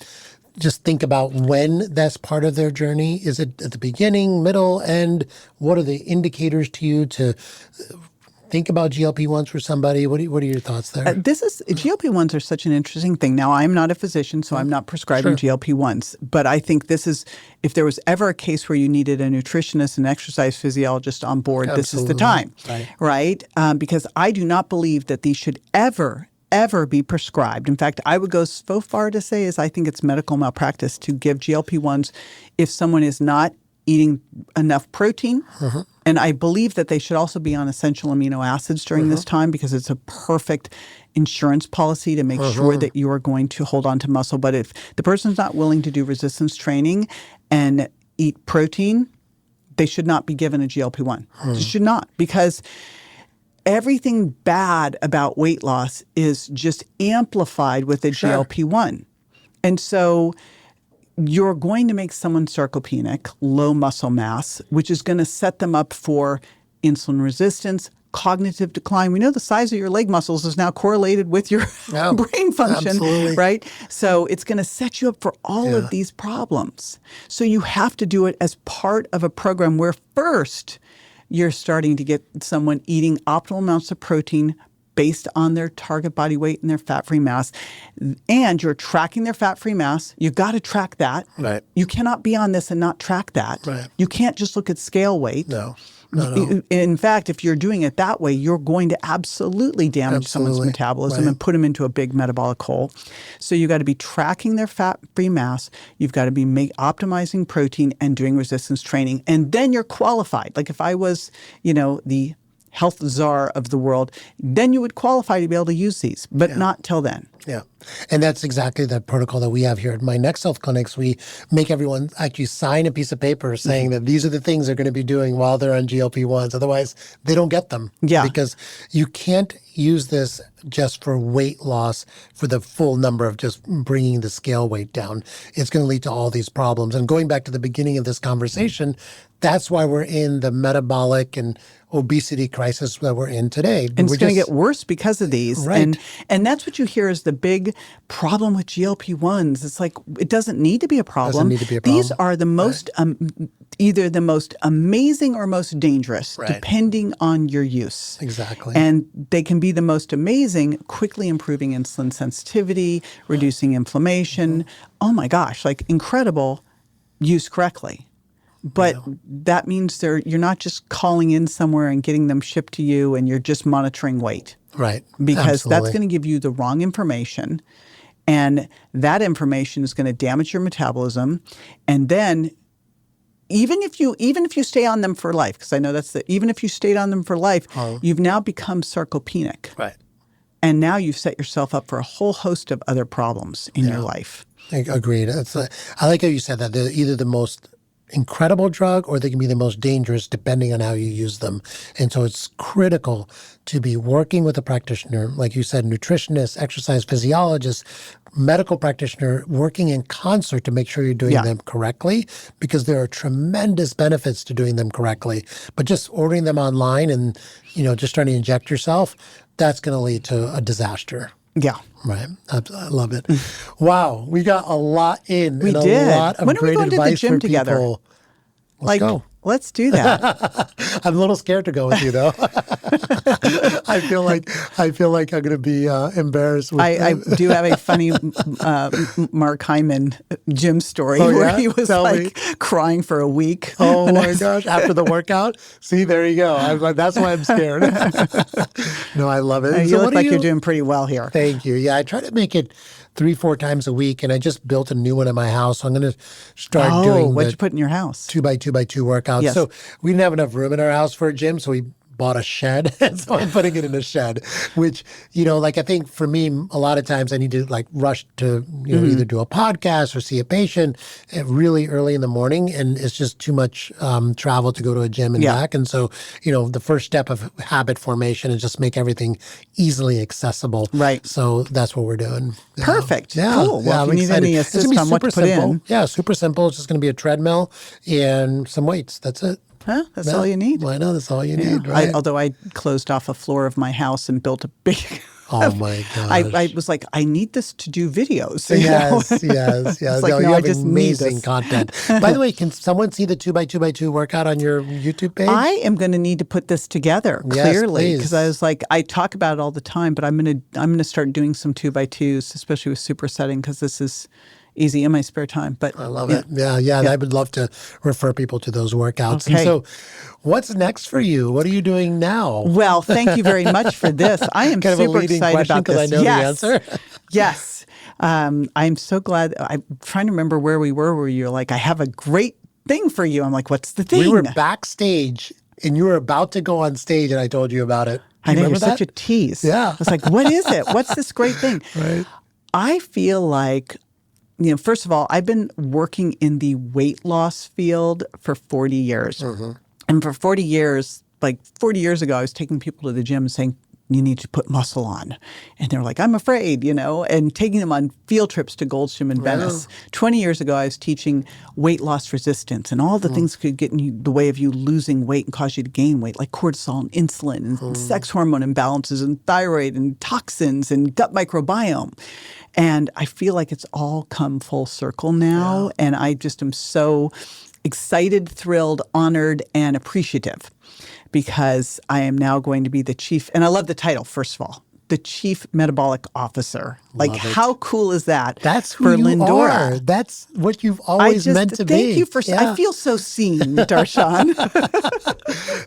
just think about when that's part of their journey? Is it at the beginning, middle, end? What are the indicators to you to think about GLP-1s for somebody? What are your thoughts there? GLP-1s are such an interesting thing. Now, I'm not a physician, so I'm not prescribing GLP-1s. But I think this is, if there was ever a case where you needed a nutritionist and exercise physiologist on board, this is the time, right? Because I do not believe that these should ever be prescribed. In fact, I would go so far to say is I think it's medical malpractice to give GLP-1s if someone is not eating enough protein. And I believe that they should also be on essential amino acids during this time because it's a perfect insurance policy to make sure that you are going to hold on to muscle. But if the person's not willing to do resistance training and eat protein, they should not be given a GLP-1. They should not, because everything bad about weight loss is just amplified with a GLP-1. And so you're going to make someone sarcopenic, low muscle mass, which is going to set them up for insulin resistance, cognitive decline. We know the size of your leg muscles is now correlated with your brain function, right? So it's going to set you up for all of these problems. So you have to do it as part of a program where first you're starting to get someone eating optimal amounts of protein based on their target body weight and their fat-free mass. And you're tracking their fat-free mass. You got to track that. Right. You cannot be on this and not track that. Right. You can't just look at scale weight. No. In fact, if you're doing it that way, you're going to absolutely damage someone's metabolism and put them into a big metabolic hole. So you got to be tracking their fat-free mass. You've got to be optimizing protein and doing resistance training. And then you're qualified. Like if I was, the health czar of the world, then you would qualify to be able to use these, but not till then. Yeah. And that's exactly the protocol that we have here at my Next Health Clinics. We make everyone actually sign a piece of paper saying that these are the things they're going to be doing while they're on GLP-1s. Otherwise, they don't get them. Yeah. Because you can't use this just for weight loss for the full number of just bringing the scale weight down. It's going to lead to all these problems. And going back to the beginning of this conversation, that's why we're in the metabolic and obesity crisis that we're in today. And it's going to get worse because of these. Right. And that's what you hear is the big problem with GLP-1s. It's like, it doesn't need to be a problem. Doesn't need to be a problem. These are the most, either the most amazing or most dangerous, depending on your use. Exactly. And they can be the most amazing, quickly improving insulin sensitivity, reducing inflammation. Oh my gosh, like incredible used correctly. But that means you're not just calling in somewhere and getting them shipped to you and you're just monitoring weight. Right. Because Absolutely. that's going to give you the wrong information. And that information is going to damage your metabolism. And then even if you stay on them for life, because I know even if you stayed on them for life, you've now become sarcopenic. Right. And now you've set yourself up for a whole host of other problems in your life. Agreed. I like how you said that. They're either the most incredible drug or they can be the most dangerous depending on how you use them. And so it's critical to be working with a practitioner, like you said, nutritionist, exercise physiologist, medical practitioner, working in concert to make sure you're doing them correctly, because there are tremendous benefits to doing them correctly. But just ordering them online and, just trying to inject yourself, that's going to lead to a disaster. Yeah. Right. I love it. Wow. We got a lot in. We and did. A lot of When are we great going to the advice gym for together? people. Let's go. Let's do that. I'm a little scared to go with you, though. I feel like I'm going to be embarrassed. I do have a funny Mark Hyman gym story where he was crying for a week. Oh my gosh! After the workout, see, there you go. I'm like, that's why I'm scared. No, I love it. You look like you're doing pretty well here. Thank you. Yeah, I try to make it 3-4 times a week, and I just built a new one in my house. So I'm going to start doing what'd you put in your house? 2x2x2 workouts. Yes. So we didn't have enough room in our house for a gym, so we bought a shed. And so I'm putting it in a shed, which, I think for me, a lot of times I need to rush to, either do a podcast or see a patient really early in the morning. And it's just too much travel to go to a gym and back. And so, the first step of habit formation is just make everything easily accessible. Right. So that's what we're doing. Perfect. Yeah. Cool. Well, if you need any assist on what to put in. Yeah, super simple. It's just going to be a treadmill and some weights. That's it. Huh? That's all you need. Well, I know that's all you need, right? Although I closed off a floor of my house and built a big... Oh, my gosh. I was like, I need this to do videos. Yes. It's like, no, no, you I have just need amazing this. content. By the way, can someone see the 2x2x2 workout on your YouTube page? I am going to need to put this together clearly, please. because I was like, I talk about it all the time, but I'm going to start doing some 2x2s, especially with supersetting, because this is easy in my spare time. But I love it. Yeah. I would love to refer people to those workouts. Okay. And so what's next for you? What are you doing now? Well, thank you very much for this. I am kind of super a leading excited question about this. because I know the answer. Yes. I'm so glad. I'm trying to remember where we were where you're like, I have a great thing for you. I'm like, what's the thing? We were backstage and you were about to go on stage and I told you about it. I know, you're that? such a tease. Yeah. I was like, what is it? What's this great thing? Right. I feel like, first of all, I've been working in the weight loss field for 40 years. Mm-hmm. And for 40 years, 40 years ago, I was taking people to the gym saying, you need to put muscle on. And they're like, I'm afraid, and taking them on field trips to Gold's Gym in Venice. 20 years ago, I was teaching weight loss resistance and all the things that could get in the way of you losing weight and cause you to gain weight, like cortisol and insulin and sex hormone imbalances and thyroid and toxins and gut microbiome. And I feel like it's all come full circle now. And I just am so excited, thrilled, honored, and appreciative, because I am now going to be the chief, and I love the title, first of all, the chief metabolic officer. Like, Love it. how cool is that? That's who for you Lindora? are. That's what you've always meant to be. Thank you for. Yeah. I feel so seen, Darshan.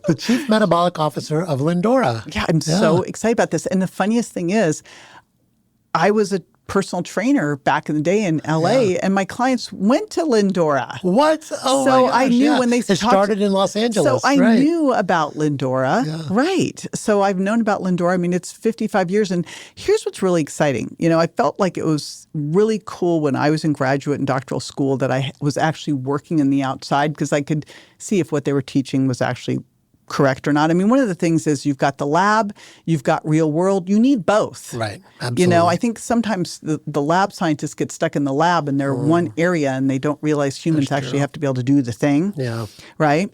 The chief metabolic officer of Lindora. Yeah, I'm so excited about this. And the funniest thing is, I was a personal trainer back in the day in LA, and my clients went to Lindora. What? Oh, so my gosh, I knew when they it started in Los Angeles. So I right. knew about Lindora, right? So I've known about Lindora. I mean, it's 55 years, and here's what's really exciting. You know, I felt like it was really cool when I was in graduate and doctoral school that I was actually working in the outside, because I could see if what they were teaching was actually correct or not. I mean, one of the things is you've got the lab, you've got real world. You need both. Right. Absolutely. You know, I think sometimes the lab scientists get stuck in the lab and they're one area and they don't realize humans actually have to be able to do the thing. Yeah. Right?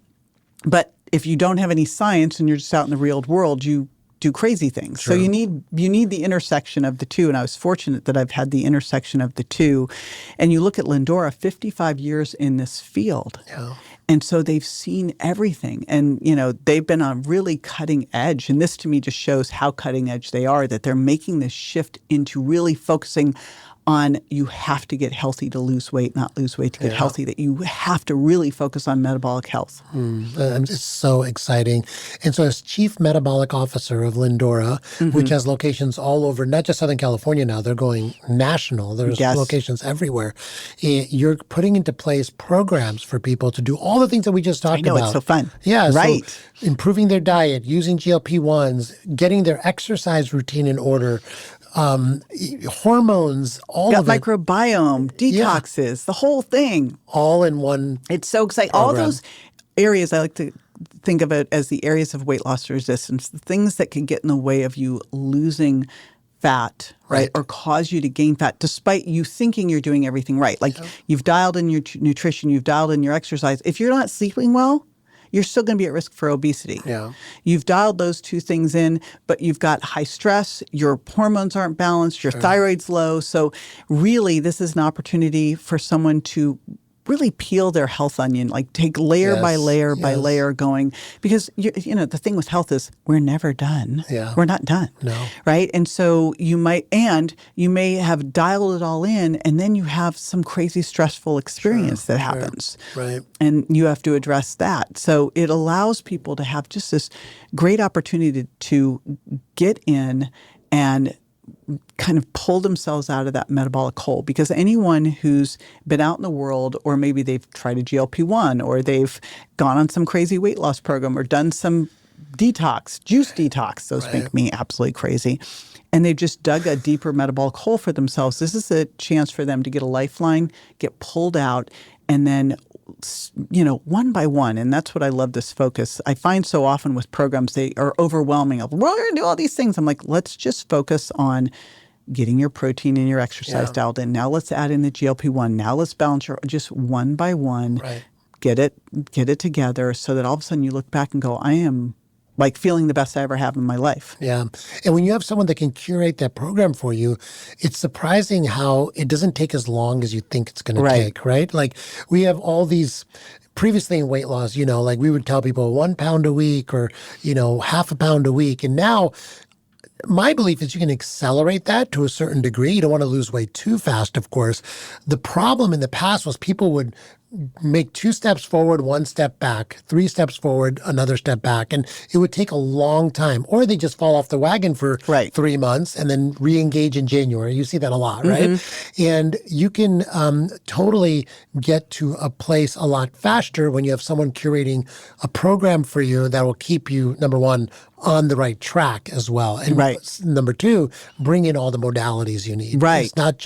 But if you don't have any science and you're just out in the real world, you do crazy things. Sure. So you need the intersection of the two. And I was fortunate that I've had the intersection of the two. And you look at Lindora, 55 years in this field. Yeah. And so they've seen everything. And, you know, they've been on really cutting edge. And this to me just shows how cutting edge they are, that they're making this shift into really focusing on you have to get healthy to lose weight, not lose weight to get healthy, that you have to really focus on metabolic health. It's so exciting. And so as Chief Metabolic Officer of Lindora, which has locations all over, not just Southern California now, they're going national. There's locations everywhere. You're putting into place programs for people to do all the things that we just talked about. It's so fun. Yeah. Right. So improving their diet, using GLP-1s, getting their exercise routine in order, hormones, all of it. Microbiome, detoxes, the whole thing. All in one. It's so exciting. All those areas, I like to think of it as the areas of weight loss resistance, the things that can get in the way of you losing fat, right? Or cause you to gain fat despite you thinking you're doing everything right. Like you've dialed in your nutrition, you've dialed in your exercise. If you're not sleeping well, you're still going to be at risk for obesity. Yeah. You've dialed those two things in, but you've got high stress, your hormones aren't balanced, your thyroid's low. So really, this is an opportunity for someone to really peel their health onion, like take layer by layer by layer going. Because, you know, the thing with health is we're never done. Yeah. We're not done. No. Right? And so you may have dialed it all in, and then you have some crazy stressful experience that happens. Right. And you have to address that. So it allows people to have just this great opportunity to get in and kind of pull themselves out of that metabolic hole. Because anyone who's been out in the world, or maybe they've tried a GLP-1, or they've gone on some crazy weight loss program, or done some detox, juice detox, those make me absolutely crazy, and they've just dug a deeper metabolic hole for themselves, this is a chance for them to get a lifeline, get pulled out, and then, you know, one by one. And that's what I love this focus. I find so often with programs, they are overwhelming. We're going to do all these things. I'm like, let's just focus on getting your protein and your exercise dialed in. Now let's add in the GLP-1. Now let's balance your, just one by one, get it together, so that all of a sudden you look back and go, I am like feeling the best I ever have in my life. Yeah. And when you have someone that can curate that program for you, it's surprising how it doesn't take as long as you think it's going to take, right? Like we have all these, previously in weight loss, you know, like we would tell people 1 pound a week, or, you know, half a pound a week. And now my belief is you can accelerate that to a certain degree. You don't want to lose weight too fast, of course. The problem in the past was people would make 2 steps forward, 1 step back, 3 steps forward, another step back. And it would take a long time. Or they just fall off the wagon for 3 months and then re-engage in January. You see that a lot, right? And you can totally get to a place a lot faster when you have someone curating a program for you that will keep you, number one, on the right track as well. And number 2, bring in all the modalities you need. It's not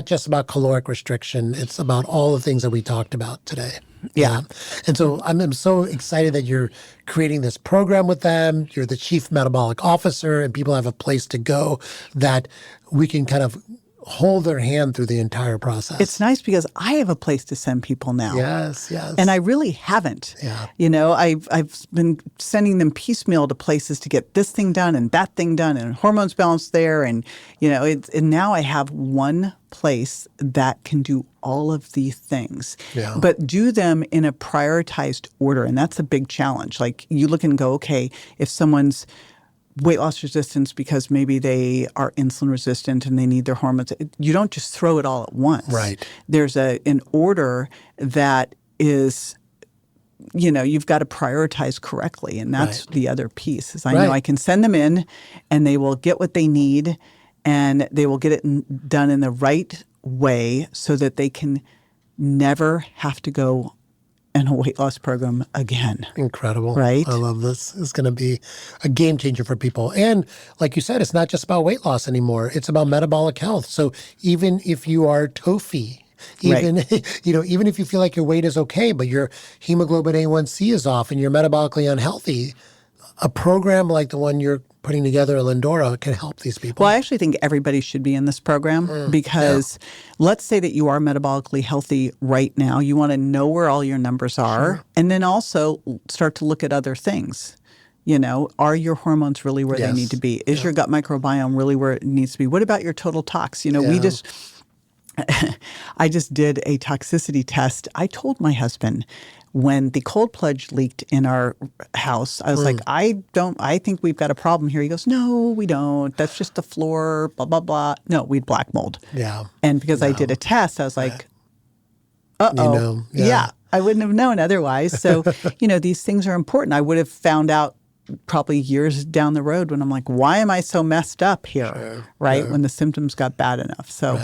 just about caloric restriction. It's about all the things that we talked about today. Yeah. And so I'm so excited that you're creating this program with them. You're the chief metabolic officer, and people have a place to go that we can kind of hold their hand through the entire process. It's nice because I have a place to send people now. Yes. And I really haven't. You know, I've been sending them piecemeal to places to get this thing done and that thing done, and hormones balanced there. And, you know, and now I have one place that can do all of these things, but do them in a prioritized order. And that's a big challenge. Like you look and go, okay, if someone's weight loss resistance because maybe they are insulin resistant and they need their hormones. You don't just throw it all at once. Right. There's an order that is, you've got to prioritize correctly. And that's the other piece is I know I can send them in and they will get what they need and they will get it done in the right way so that they can never have to go in a weight loss program again. Incredible. Right? I love this. It's going to be a game changer for people. And like you said, it's not just about weight loss anymore. It's about metabolic health. So even if you are TOFI, even if you feel like your weight is okay, but your hemoglobin A1C is off and you're metabolically unhealthy, a program like the one you're putting together at Lindora can help these people. Well, I actually think everybody should be in this program because let's say that you are metabolically healthy right now. You want to know where all your numbers are and then also start to look at other things. Are your hormones really where they need to be? Is your gut microbiome really where it needs to be? What about your total tox? I just did a toxicity test. I told my husband when the cold plunge leaked in our house, I was like, I think we've got a problem here. He goes, no, we don't. That's just the floor, blah, blah, blah. No, we'd black mold. Yeah. And because I did a test, I was like, uh-oh. Yeah. I wouldn't have known otherwise. So, these things are important. I would have found out probably years down the road when I'm like, why am I so messed up here? Right? When the symptoms got bad enough. So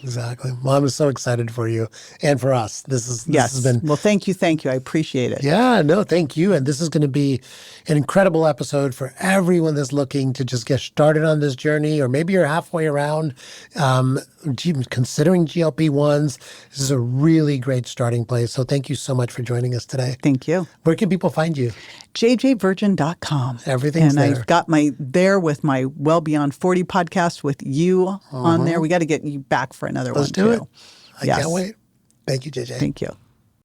exactly. Well, I'm so excited for you and for us. This has been. Well, thank you. I appreciate it. Yeah, no, thank you. And this is going to be an incredible episode for everyone that's looking to just get started on this journey, or maybe you're halfway around considering GLP-1s. This is a really great starting place. So thank you so much for joining us today. Thank you. Where can people find you? jjvirgin.com. Everything's there. And I've got with my Well Beyond 40 podcast with you on there. We got to get you back for another one, Let's do too. it. I can't wait. Thank you, JJ. Thank you.